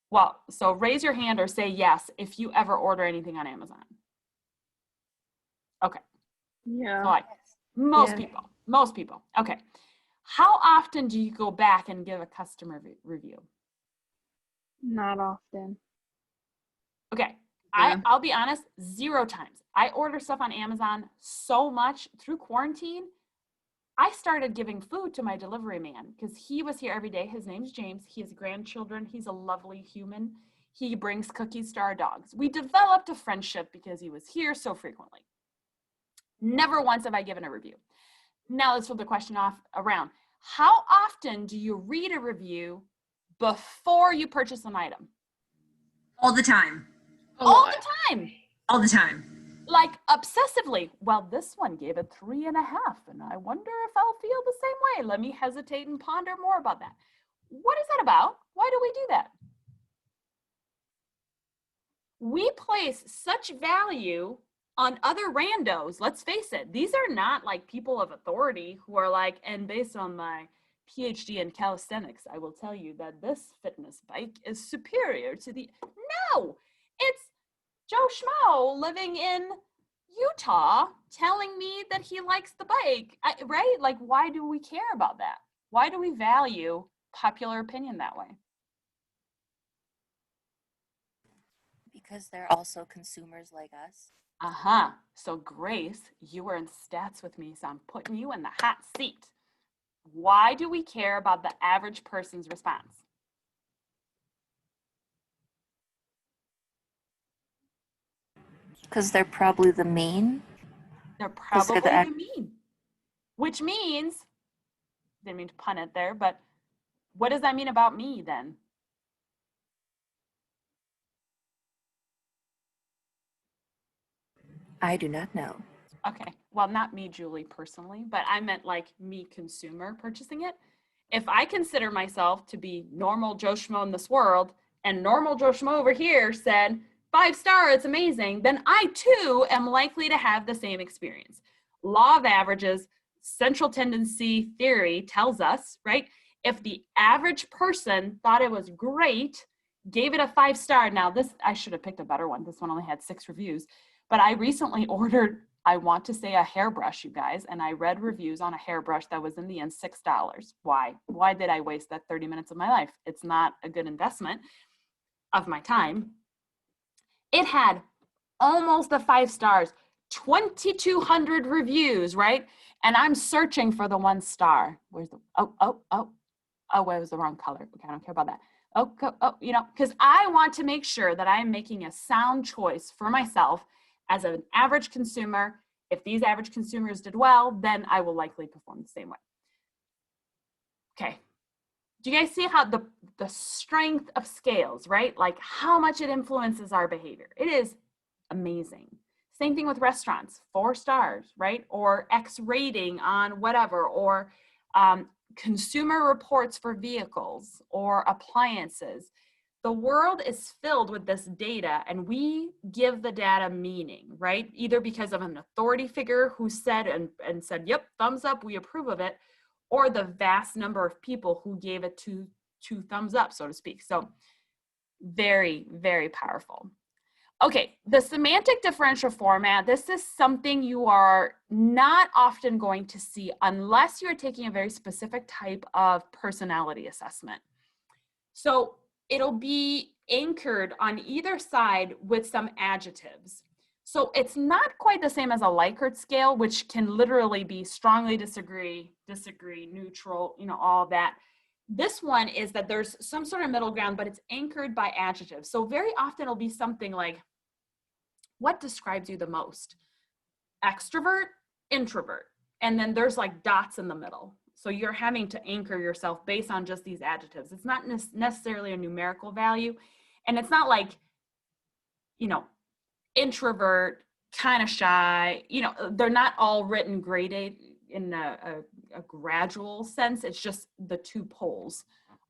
Well, so raise your hand or say yes if you ever order anything on Amazon. Okay.
Yeah.
So most people. Okay. How often do you go back and give a customer review?
Not often.
Okay.
Yeah.
I'll be honest, 0 times. I order stuff on Amazon so much through quarantine. I started giving food to my delivery man because he was here every day. His name's James. He has grandchildren. He's a lovely human. He brings cookies to our dogs. We developed a friendship because he was here so frequently. Never once have I given a review. Now let's flip the question around. How often do you read a review before you purchase an item?
All the time.
All the time.
All the time.
Like obsessively. Well, this one gave it 3.5, and I wonder if I'll feel the same way. Let me hesitate and ponder more about that. What is that about? Why do we do that? We place such value on other randos. Let's face it, these are not like people of authority who are like, and based on my PhD in calisthenics, I will tell you that this fitness bike is superior to the, no, it's Joe Schmo living in Utah telling me that he likes the bike, right? Like, why do we care about that? Why do we value popular opinion that way?
Because they're also consumers like us.
So Grace, you were in stats with me, so I'm putting you in the hot seat. Why do we care about the average person's response?
Because they're probably the mean.
They're probably the mean. Which means, didn't mean to pun it there, but what does that mean about me then?
I do not know.
Okay, well, not me, Julie, personally, but I meant like me, consumer, purchasing it. If I consider myself to be normal Joe Schmo in this world, and normal Joe Schmo over here said, 5-star, it's amazing, then I too am likely to have the same experience. Law of averages, central tendency theory tells us, right? If the average person thought it was great, gave it a 5-star. Now this, I should have picked a better one. This one only had 6 reviews, but I recently ordered, I want to say, a hairbrush, you guys, and I read reviews on a hairbrush that was in the end $6. Why? Why did I waste that 30 minutes of my life? It's not a good investment of my time. It had almost a 5 stars, 2,200 reviews, right? And I'm searching for the 1 star. Where's the, oh, it was the wrong color. Okay, I don't care about that. Oh, you know, because I want to make sure that I am making a sound choice for myself as an average consumer. If these average consumers did well, then I will likely perform the same way. Okay. Do you guys see how the strength of scales, right? Like how much it influences our behavior. It is amazing. Same thing with restaurants, 4 stars, right? Or X rating on whatever, or consumer reports for vehicles or appliances. The world is filled with this data, and we give the data meaning, right? Either because of an authority figure who said and said, yep, thumbs up, we approve of it, or the vast number of people who gave it two thumbs up, so to speak. So very, very powerful. Okay, the semantic differential format, this is something you are not often going to see unless you're taking a very specific type of personality assessment. So it'll be anchored on either side with some adjectives. So it's not quite the same as a Likert scale, which can literally be strongly disagree, neutral, you know, all of that. This one is that there's some sort of middle ground, but it's anchored by adjectives. So very often it'll be something like, what describes you the most? Extrovert, introvert. And then there's like dots in the middle. So you're having to anchor yourself based on just these adjectives. It's not necessarily a numerical value. And it's not like, you know, introvert, kind of shy, you know, they're not all written graded in a gradual sense. It's just the 2 poles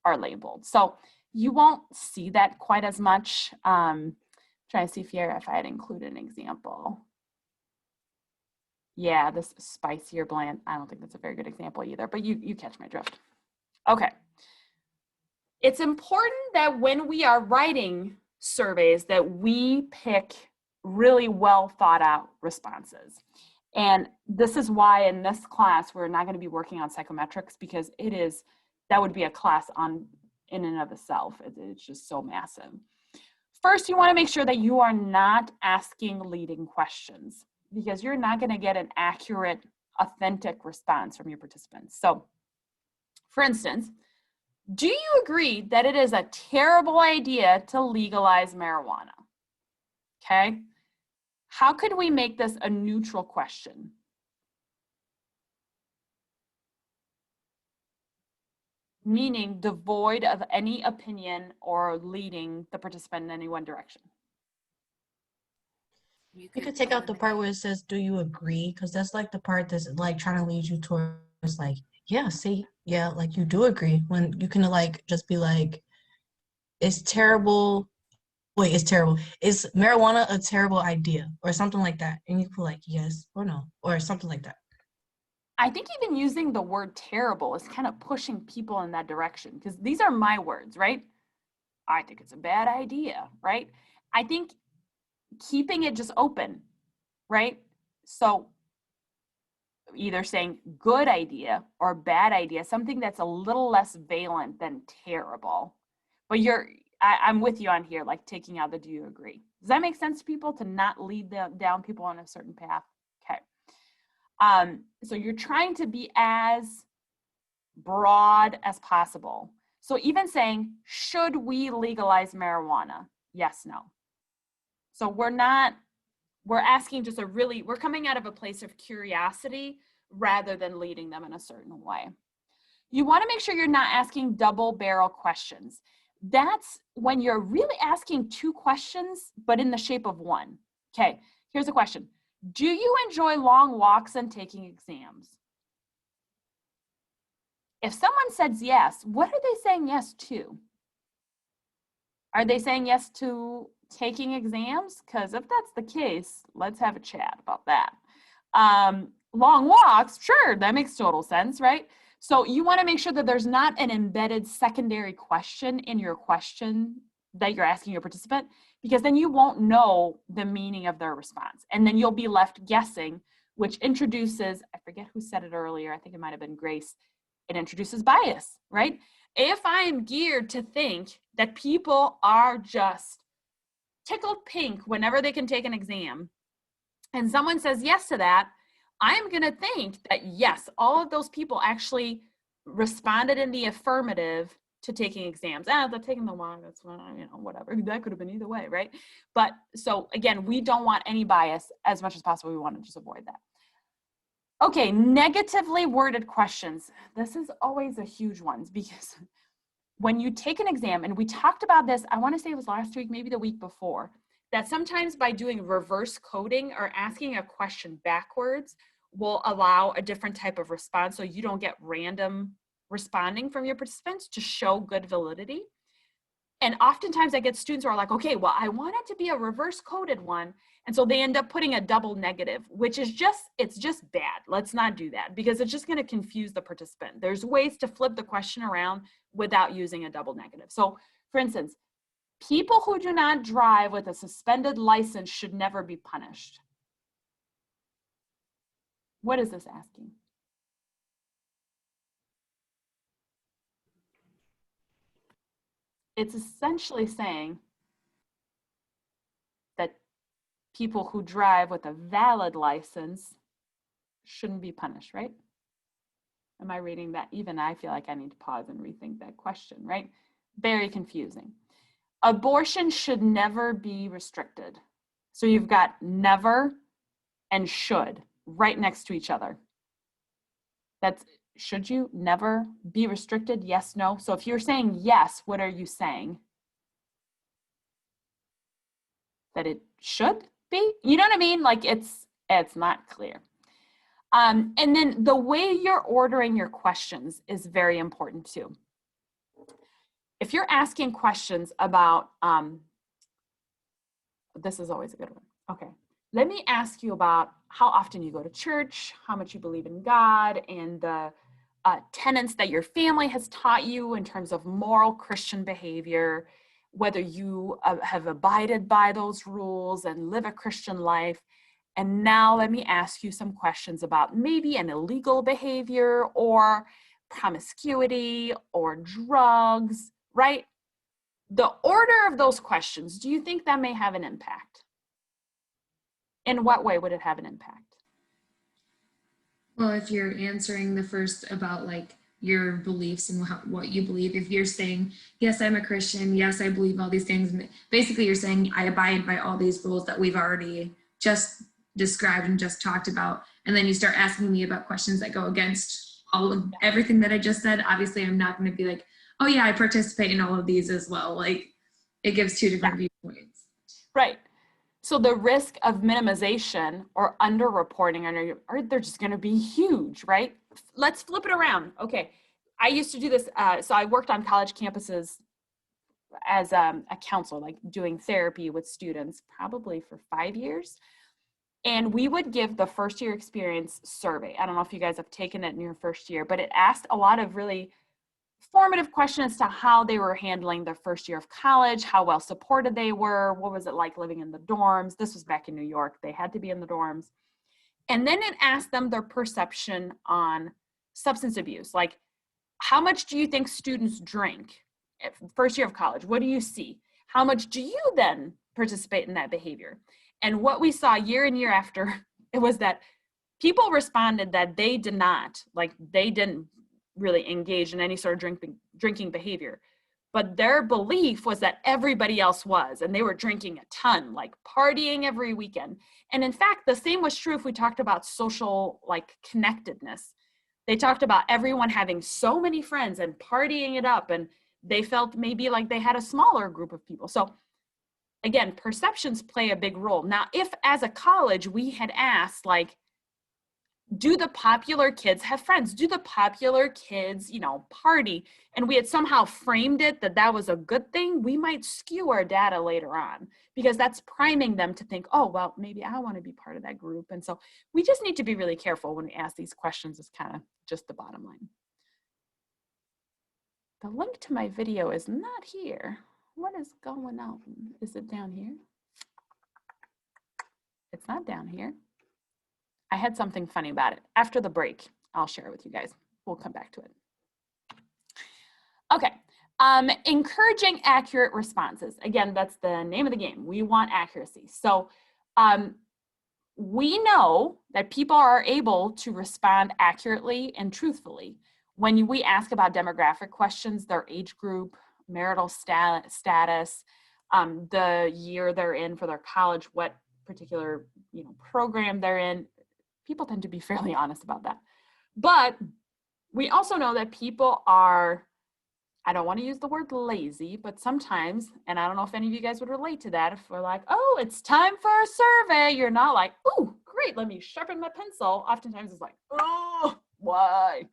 are labeled. So you won't see that quite as much. Trying to see if I had included an example. Yeah, this spicier bland. I don't think that's a very good example either, but you catch my drift. Okay. It's important that when we are writing surveys that we pick really well thought out responses. And this is why in this class, we're not going to be working on psychometrics, because that would be a class in and of itself. It's just so massive. First, you want to make sure that you are not asking leading questions, because you're not going to get an accurate, authentic response from your participants. So, for instance, do you agree that it is a terrible idea to legalize marijuana? Okay. How could we make this a neutral question? Meaning devoid of any opinion or leading the participant in any one direction.
You could take out the part where it says, do you agree? Because that's like the part that's like trying to lead you towards like, yeah, see, yeah, like you do agree. When you can like just be like, it's terrible. Wait, it's terrible. Is marijuana a terrible idea? Or something like that. And you put like yes or no, or something like that.
I think even using the word terrible is kind of pushing people in that direction, because these are my words, right? I think it's a bad idea, right? I think keeping it just open, right? So either saying good idea or bad idea, something that's a little less valent than terrible. But I'm with you on here, like taking out the do you agree. Does that make sense to people, to not lead down people on a certain path? Okay. So you're trying to be as broad as possible. So even saying, should we legalize marijuana? Yes, no. So we're asking just we're coming out of a place of curiosity rather than leading them in a certain way. You want to make sure you're not asking double barrel questions. That's when you're really asking two questions, but in the shape of one. Okay, here's a question. Do you enjoy long walks and taking exams? If someone says yes, what are they saying yes to? Are they saying yes to taking exams? Because if that's the case, let's have a chat about that. Long walks, sure, that makes total sense, right? So you want to make sure that there's not an embedded secondary question in your question that you're asking your participant, because then you won't know the meaning of their response. And then you'll be left guessing, which introduces, I forget who said it earlier, I think it might have been Grace, it introduces bias, right? If I'm geared to think that people are just tickled pink whenever they can take an exam, and someone says yes to that, I'm going to think that yes, all of those people actually responded in the affirmative to taking exams. They're taking the long, that's whatever. That could have been either way, right? But so again, we don't want any bias as much as possible. We want to just avoid that. Okay, negatively worded questions. This is always a huge one because when you take an exam, and we talked about this, I want to say it was last week, maybe the week before, that sometimes by doing reverse coding or asking a question backwards will allow a different type of response so you don't get random responding from your participants to show good validity. And oftentimes I get students who are like, okay, well, I want it to be a reverse coded one. And so they end up putting a double negative, which is it's just bad. Let's not do that because it's just going to confuse the participant. There's ways to flip the question around without using a double negative. So for instance, people who do not drive with a suspended license should never be punished. What is this asking? It's essentially saying that people who drive with a valid license shouldn't be punished, right? Am I reading that? Even I feel like I need to pause and rethink that question, right? Very confusing. Abortion should never be restricted. So you've got never and should right next to each other. That's should you never be restricted? Yes, no. So if you're saying yes, what are you saying? That it should be? You know what I mean? Like it's not clear. And then the way you're ordering your questions is very important too. If you're asking questions about, this is always a good one. Okay, let me ask you about how often you go to church, how much you believe in God, and the tenets that your family has taught you in terms of moral Christian behavior, whether you have abided by those rules and live a Christian life. And now let me ask you some questions about maybe an illegal behavior or promiscuity or drugs, right? The order of those questions, do you think that may have an impact? In what way would it have an impact?
Well, if you're answering the first about like your beliefs and what you believe, if you're saying, yes, I'm a Christian, yes, I believe all these things, basically you're saying I abide by all these rules that we've already just described and just talked about, and then you start asking me about questions that go against all of everything that I just said, obviously I'm not going to be like, oh yeah, I participate in all of these as well. Like it gives two different viewpoints.
Right. So the risk of minimization or underreporting are they're just going to be huge, right? Let's flip it around. Okay, I used to do this. So I worked on college campuses as a counselor, like doing therapy with students, probably for 5 years. And we would give the first year experience survey. I don't know if you guys have taken it in your first year, but it asked a lot of really formative questions as to how they were handling their first year of college, how well supported they were, what was it like living in the dorms. This was back in New York. They had to be in the dorms. And then it asked them their perception on substance abuse. Like, how much do you think students drink first year of college? What do you see? How much do you then participate in that behavior? And what we saw year and year after, it was that people responded that they did not, like they didn't really engage in any sort of drinking behavior. But their belief was that everybody else was, and they were drinking a ton, like partying every weekend. And in fact, the same was true if we talked about social like connectedness. They talked about everyone having so many friends and partying it up, and they felt maybe like they had a smaller group of people. So again, perceptions play a big role. Now, if as a college we had asked, like, do the popular kids have friends? Do the popular kids, you know, party? And we had somehow framed it that that was a good thing, we might skew our data later on, because that's priming them to think, oh, well, maybe I want to be part of that group. And so we just need to be really careful when we ask these questions, is kind of just the bottom line. The link to my video is not here. What is going on? Is it down here? It's not down here. I had something funny about it. After the break, I'll share it with you guys. We'll come back to it. Okay, encouraging accurate responses. Again, that's the name of the game. We want accuracy. So we know that people are able to respond accurately and truthfully when we ask about demographic questions, their age group, marital status, the year they're in for their college, what particular program they're in. People tend to be fairly honest about that. But we also know that people are, I don't want to use the word lazy, but sometimes, and I don't know if any of you guys would relate to that, if we're like, oh, it's time for a survey, you're not like, oh, great, let me sharpen my pencil. Oftentimes it's like, oh, why?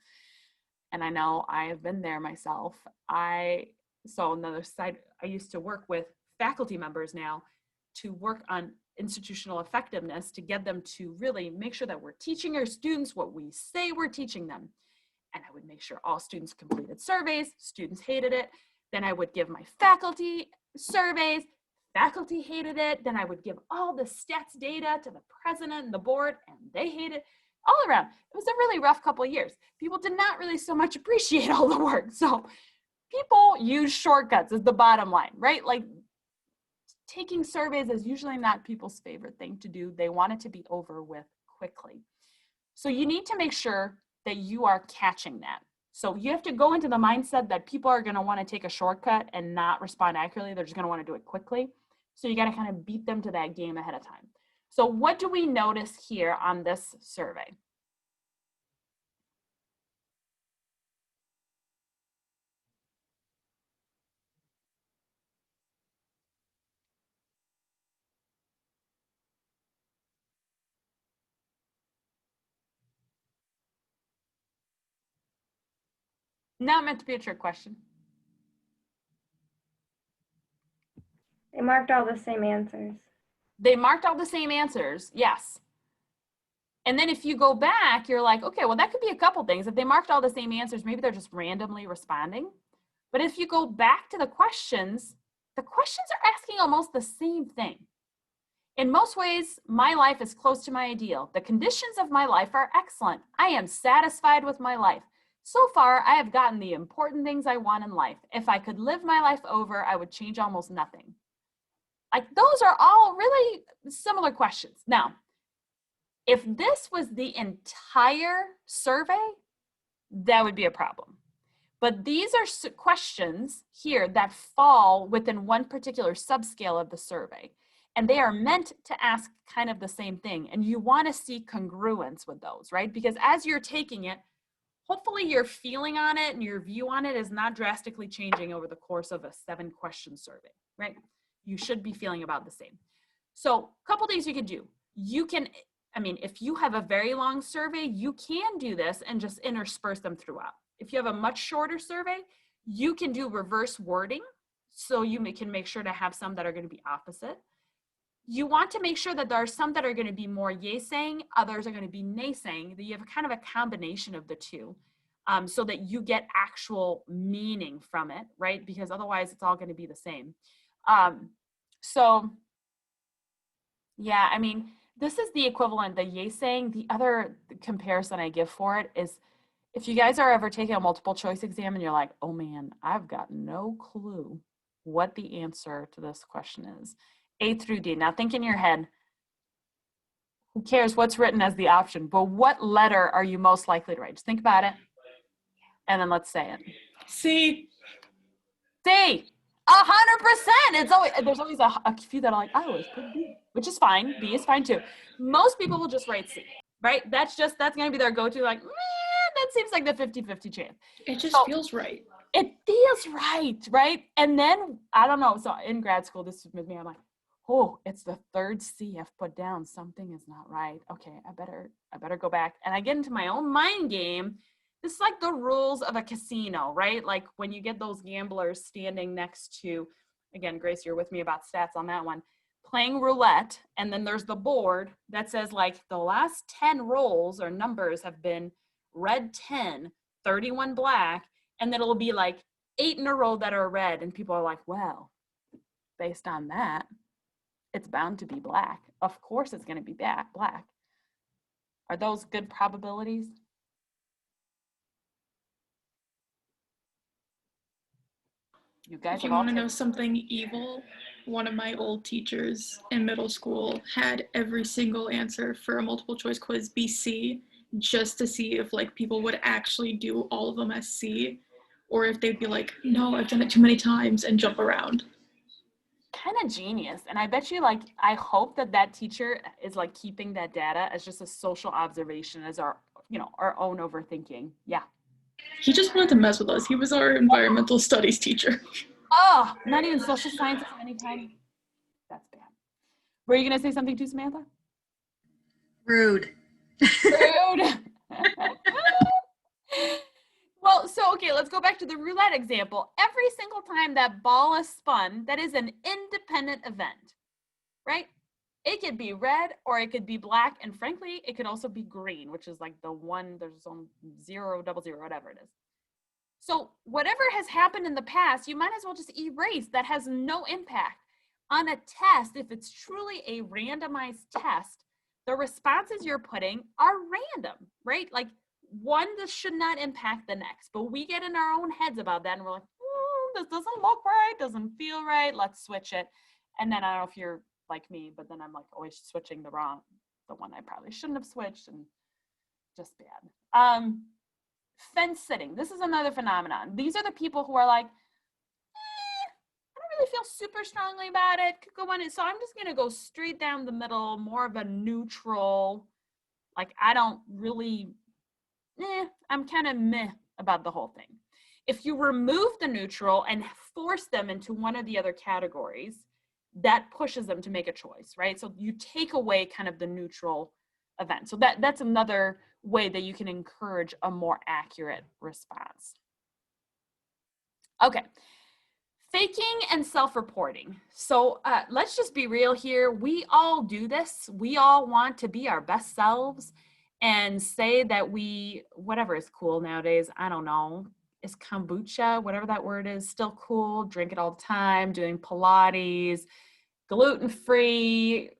And I know I have been there myself. So on the other side, I used to work with faculty members now to work on institutional effectiveness, to get them to really make sure that we're teaching our students what we say we're teaching them. And I would make sure all students completed surveys, students hated it. Then I would give my faculty surveys, faculty hated it. Then I would give all the stats data to the president and the board, and they hated it. All around, it was a really rough couple of years. People did not really so much appreciate all the work. So people use shortcuts is the bottom line, right? Like, taking surveys is usually not people's favorite thing to do. They want it to be over with quickly. So you need to make sure that you are catching that. So you have to go into the mindset that people are going to want to take a shortcut and not respond accurately. They're just going to want to do it quickly. So you got to kind of beat them to that game ahead of time. So what do we notice here on this survey? Not meant to be a trick question.
They marked all the same answers.
They marked all the same answers, yes. And then if you go back, you're like, okay, well, that could be a couple things. If they marked all the same answers, maybe they're just randomly responding. But if you go back to the questions are asking almost the same thing. In most ways, my life is close to my ideal. The conditions of my life are excellent. I am satisfied with my life. So far, I have gotten the important things I want in life. If I could live my life over, I would change almost nothing. Like, those are all really similar questions. Now, if this was the entire survey, that would be a problem. But these are questions here that fall within one particular subscale of the survey. And they are meant to ask kind of the same thing. And you want to see congruence with those, right? Because as you're taking it, hopefully your feeling on it and your view on it is not drastically changing over the course of a 7-question survey, right? You should be feeling about the same. So a couple things you can do. You can, if you have a very long survey, you can do this and just intersperse them throughout. If you have a much shorter survey, you can do reverse wording. So you can make sure to have some that are going to be opposite. You want to make sure that there are some that are going to be more yay saying, others are going to be nay saying, that you have kind of a combination of the two, so that you get actual meaning from it, right? Because otherwise it's all going to be the same. So yeah, this is the equivalent, the yay saying. The other comparison I give for it is, if you guys are ever taking a multiple choice exam and you're like, oh man, I've got no clue what the answer to this question is. A through D. Now think in your head, who cares what's written as the option, but what letter are you most likely to write? Just think about it. And then let's say it. C. C. 100%. There's always a few that are like, I always put B, which is fine. B is fine too. Most people will just write C, right? That's going to be their go-to, like, that seems like the 50-50 chance.
It just
So-
feels right.
It feels right? And then, I don't know, so in grad school, this was with me, I'm like, oh, it's the third C I've put down. Something is not right. Okay, I better go back. And I get into my own mind game. This is like the rules of a casino, right? Like when you get those gamblers standing next to, again, Grace, you're with me about stats on that one, playing roulette, and then there's the board that says like the last 10 rolls or numbers have been red 10, 31 black, and then it'll be like 8 in a row that are red, and people are like, well, based on that, it's bound to be black. Of course it's going to be black. Are those good probabilities? You guys
If you
have all
want to know
taken-
something evil, one of my old teachers in middle school had every single answer for a multiple choice quiz be C, just to see if like people would actually do all of them as C, or if they'd be like, no, I've done it too many times, and jump around.
Kind of genius. And I bet you like, I hope that teacher is like keeping that data as just a social observation, as our, our own overthinking. Yeah.
He just wanted to mess with us. He was our environmental studies teacher.
Oh, not even social sciences of any kind. That's bad. Were you going to say something too, Samantha?
Rude.
Rude. Well, so, okay, let's go back to the roulette example. Every single time that ball is spun, that is an independent event, right? It could be red or it could be black. And frankly, it could also be green, which is like the one, there's some 0, 00, whatever it is. So whatever has happened in the past, you might as well just erase. That has no impact. On a test, if it's truly a randomized test, the responses you're putting are random, right? Like one that should not impact the next, but we get in our own heads about that and we're like, this doesn't look right, doesn't feel right, let's switch it. And then I don't know if you're like me, but then I'm like always switching the one I probably shouldn't have switched, and just bad. Fence sitting, this is another phenomenon. These are the people who are like, I don't really feel super strongly about it, could go on it, so I'm just gonna go straight down the middle, more of a neutral, like I don't really, I'm kind of meh about the whole thing. If you remove the neutral and force them into one of the other categories, that pushes them to make a choice, right? So you take away kind of the neutral event. So that's another way that you can encourage a more accurate response. Okay, faking and self-reporting. So let's just be real here. We all do this. We all want to be our best selves and say that whatever is cool nowadays, I don't know, is kombucha, whatever that word is, still cool, drink it all the time, doing Pilates, gluten-free,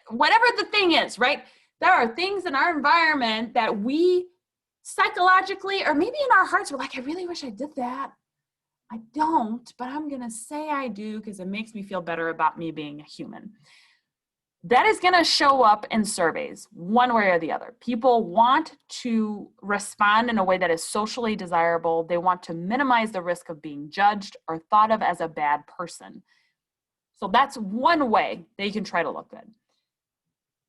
whatever the thing is, right? There are things in our environment that we psychologically, or maybe in our hearts, we're like, I really wish I did that. I don't, but I'm gonna say I do because it makes me feel better about me being a human. That is gonna show up in surveys, one way or the other. People want to respond in a way that is socially desirable. They want to minimize the risk of being judged or thought of as a bad person. So that's one way that you can try to look good.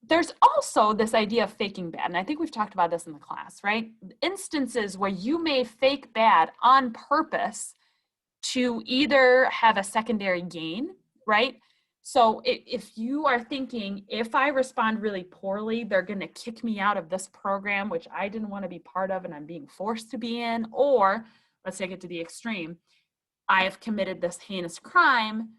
There's also this idea of faking bad, and I think we've talked about this in the class, right? Instances where you may fake bad on purpose to either have a secondary gain, right? So if you are thinking, if I respond really poorly, they're going to kick me out of this program, which I didn't want to be part of and I'm being forced to be in, or let's take it to the extreme, I have committed this heinous crime,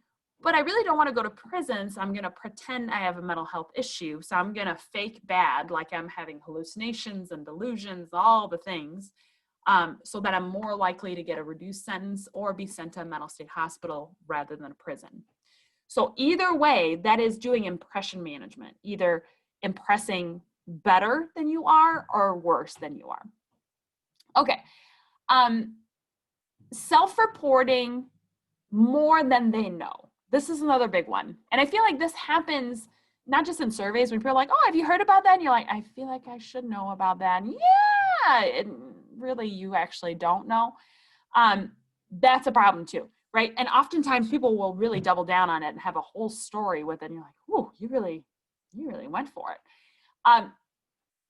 but I really don't want to go to prison, so I'm going to pretend I have a mental health issue. So I'm going to fake bad, like I'm having hallucinations and delusions, all the things, so that I'm more likely to get a reduced sentence or be sent to a mental state hospital rather than a prison. So either way, that is doing impression management, either impressing better than you are or worse than you are. Okay. Self-reporting more than they know. This is another big one. And I feel like this happens not just in surveys when people are like, oh, have you heard about that? And you're like, I feel like I should know about that. And yeah, and really you actually don't know. That's a problem too, right? And oftentimes people will really double down on it and have a whole story with it. And you're like, whoa, you really went for it.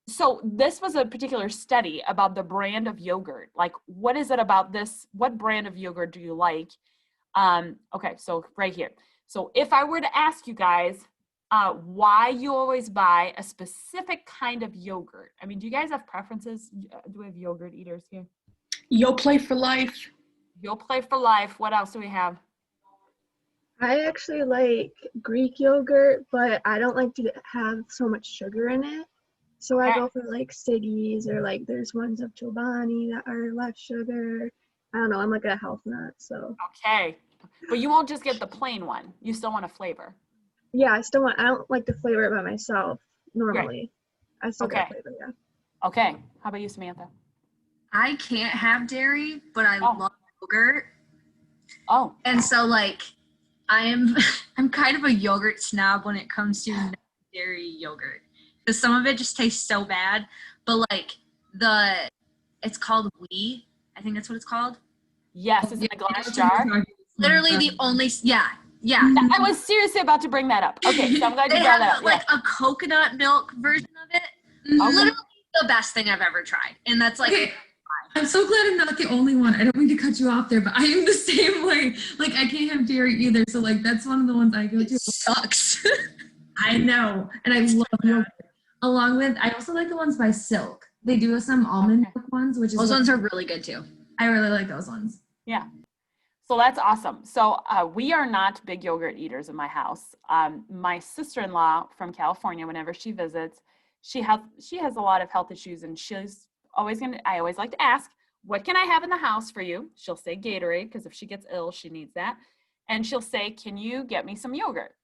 So this was a particular study about the brand of yogurt. Like, what is it about this? What brand of yogurt do you like? Okay, so right here. So if I were to ask you guys why you always buy a specific kind of yogurt. I mean, do you guys have preferences? Do we have yogurt eaters here?
Yoplait for life.
Yoplait for life. What else do we have?
I actually like Greek yogurt, but I don't like to have so much sugar in it. So I
Okay.
go for like Siggi's, or like there's ones of Chobani that are less sugar. I don't know, I'm like a health nut, so.
Okay. But you won't just get the plain one. You still want a flavor.
Yeah, I don't like to flavor it by myself normally. I still
Okay.
get flavor, yeah.
Okay. How about you, Samantha?
I can't have dairy, but I
Oh.
love yogurt.
Oh.
And so like I'm kind of a yogurt snob when it comes to dairy yogurt. Because some of it just tastes so bad. But like it's called Wee. I think that's what it's called.
Yes, it's in a glass jar.
Literally the only yeah.
I was seriously about to bring that up. Okay, so I'm glad you
They
brought
have
that up.
like a coconut milk version of it. Literally the best thing I've ever tried. And that's like
Okay. I'm so glad I'm not the only one. I don't mean to cut you off there, but I am the same way. Like, I can't have dairy either. So, like, that's one of the ones I go to.
Sucks.
I know. And I love yogurt. Along with, I also like the ones by Silk. They do some almond milk ones, which is
Those ones are really good too.
I really like those ones.
Yeah. So that's awesome. So we are not big yogurt eaters in my house. My sister-in-law from California, whenever she visits, she has a lot of health issues, and I always like to ask, what can I have in the house for you? She'll say Gatorade, because if she gets ill, she needs that. And she'll say, can you get me some yogurt?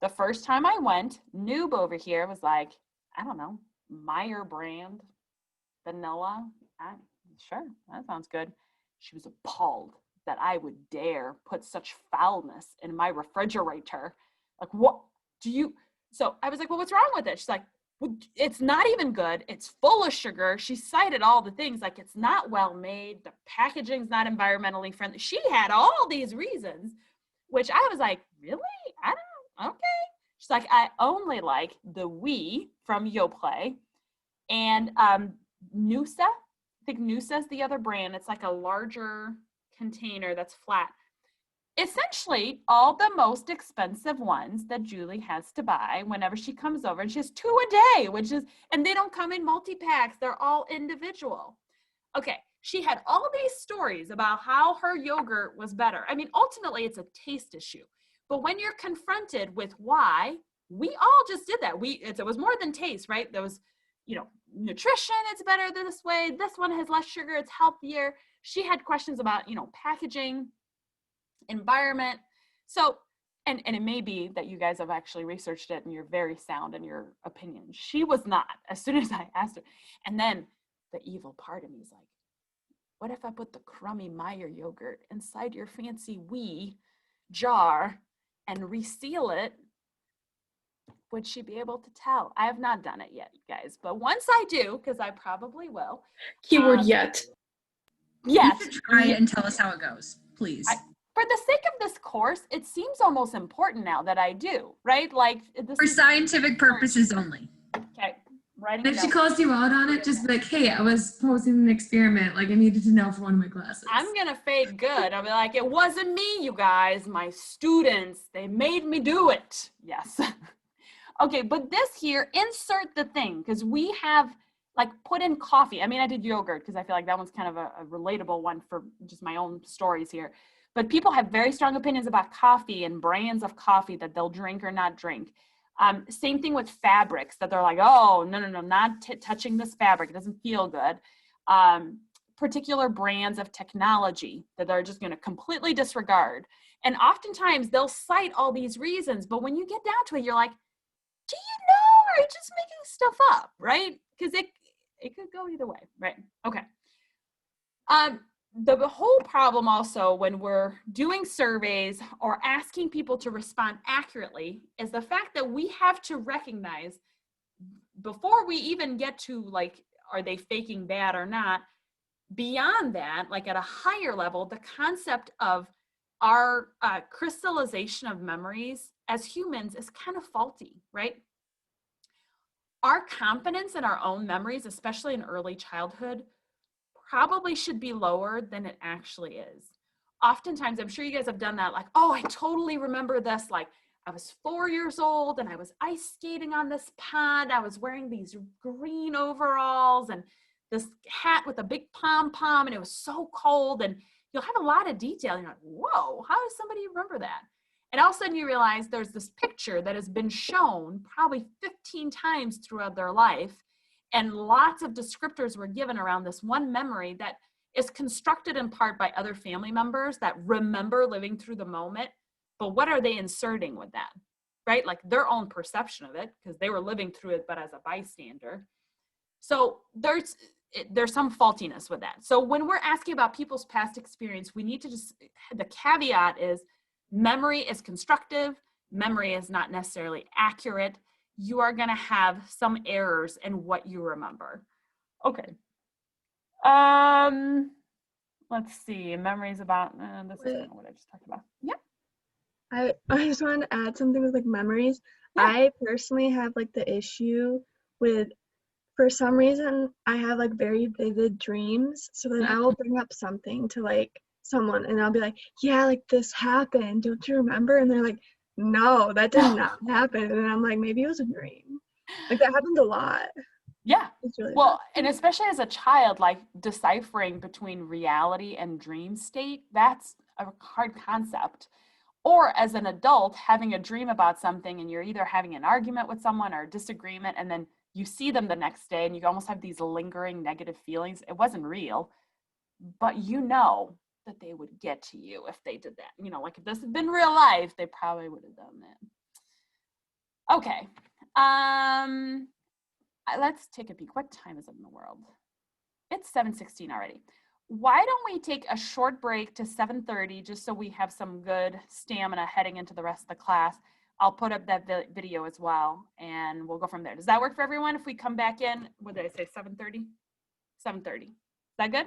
The first time I went, Noob over here was like, I don't know, Meyer brand, vanilla. Sure, that sounds good. She was appalled that I would dare put such foulness in my refrigerator. Like, what do you? So I was like, well, what's wrong with it? She's like, well, it's not even good. It's full of sugar. She cited all the things, like it's not well made. The packaging's not environmentally friendly. She had all these reasons, which I was like, really? I don't, okay. She's like, I only like the Wee from Yoplait and Noosa. I think Noosa is the other brand. It's like a larger container that's flat. Essentially, all the most expensive ones that Julie has to buy whenever she comes over, and she has 2 a day, and they don't come in multi-packs. They're all individual. Okay, she had all these stories about how her yogurt was better. I mean, ultimately, it's a taste issue. But when you're confronted with why, we all just did that. It was more than taste, right? There was, nutrition, it's better this way. This one has less sugar, it's healthier. She had questions about, packaging, environment. So, and it may be that you guys have actually researched it and you're very sound in your opinion. She was not, as soon as I asked her. And then the evil part of me is like, what if I put the crummy Meyer yogurt inside your fancy Wee jar and reseal it? Would she be able to tell? I have not done it yet, guys, but once I do, because I probably will.
Keyword yet.
Yes.
You should try it and tell us how it goes, please.
For the sake of this course, it seems almost important now that I do, right? Like this
For scientific purposes only.
Okay, writing
If
it
she
down.
calls you out on it, just be like, hey, I was posing an experiment. Like, I needed to know for one of my classes.
I'm gonna fade good. I'll be like, it wasn't me, you guys, my students. They made me do it. Yes. Okay, but this here, insert the thing, because we have like put in coffee. I mean, I did yogurt because I feel like that one's kind of a relatable one for just my own stories here. But people have very strong opinions about coffee and brands of coffee that they'll drink or not drink. Same thing with fabrics, that they're like, oh, no, not touching this fabric. It doesn't feel good. Particular brands of technology that they're just going to completely disregard. And oftentimes they'll cite all these reasons, but when you get down to it, you're like, do you know, or are you just making stuff up, right? Because it could go either way, right? Okay. The whole problem also when we're doing surveys or asking people to respond accurately is the fact that we have to recognize before we even get to like, are they faking bad or not? Beyond that, like at a higher level, the concept of our crystallization of memories as humans is kind of faulty, right? our confidence in our own memories, especially in early childhood, probably should be lower than it actually is. Oftentimes, I'm sure you guys have done that, like, oh, I totally remember this. Like, I was 4 years old and I was ice skating on this pond. I was wearing these green overalls and this hat with a big pom-pom, and it was so cold. And you'll have a lot of detail. You're like, whoa, how does somebody remember that? And all of a sudden you realize there's this picture that has been shown probably 15 times throughout their life, and lots of descriptors were given around this one memory that is constructed in part by other family members that remember living through the moment. But what are they inserting with that, right? Like their own perception of it, because they were living through it, but as a bystander. So there's some faultiness with that. So when we're asking about people's past experience, we need to just, the caveat is memory is constructive. Memory is not necessarily accurate. You are going to have some errors in what you remember. Okay. Let's see. Memories about, this is kind of what I just talked about. Yeah.
I just wanted to add something with like memories.
Yeah.
I personally have like the issue with, for some reason, I have like very vivid dreams. So then I will bring up something to like someone and I'll be like, yeah, like this happened. Don't you remember? And they're like, no, that did not happen. And I'm like, maybe it was a dream. Like that happened a lot.
Yeah.
It's really
Well, and especially as a child, like deciphering between reality and dream state, that's a hard concept. Or as an adult, having a dream about something and you're either having an argument with someone or a disagreement, and then you see them the next day and you almost have these lingering negative feelings. It wasn't real, but you know that they would get to you if they did that. You know, like if this had been real life, they probably would have done that. Okay. Let's take a peek. What time is it in the world? It's 7:16 already. Why don't we take a short break to 7:30 just so we have some good stamina heading into the rest of the class. I'll put up that video as well, and we'll go from there. Does that work for everyone if we come back in? What did I say, 7:30? 7:30. Is that good?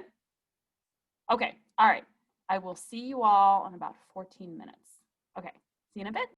Okay, all right. I will see you all in about 14 minutes. Okay, see you in a bit.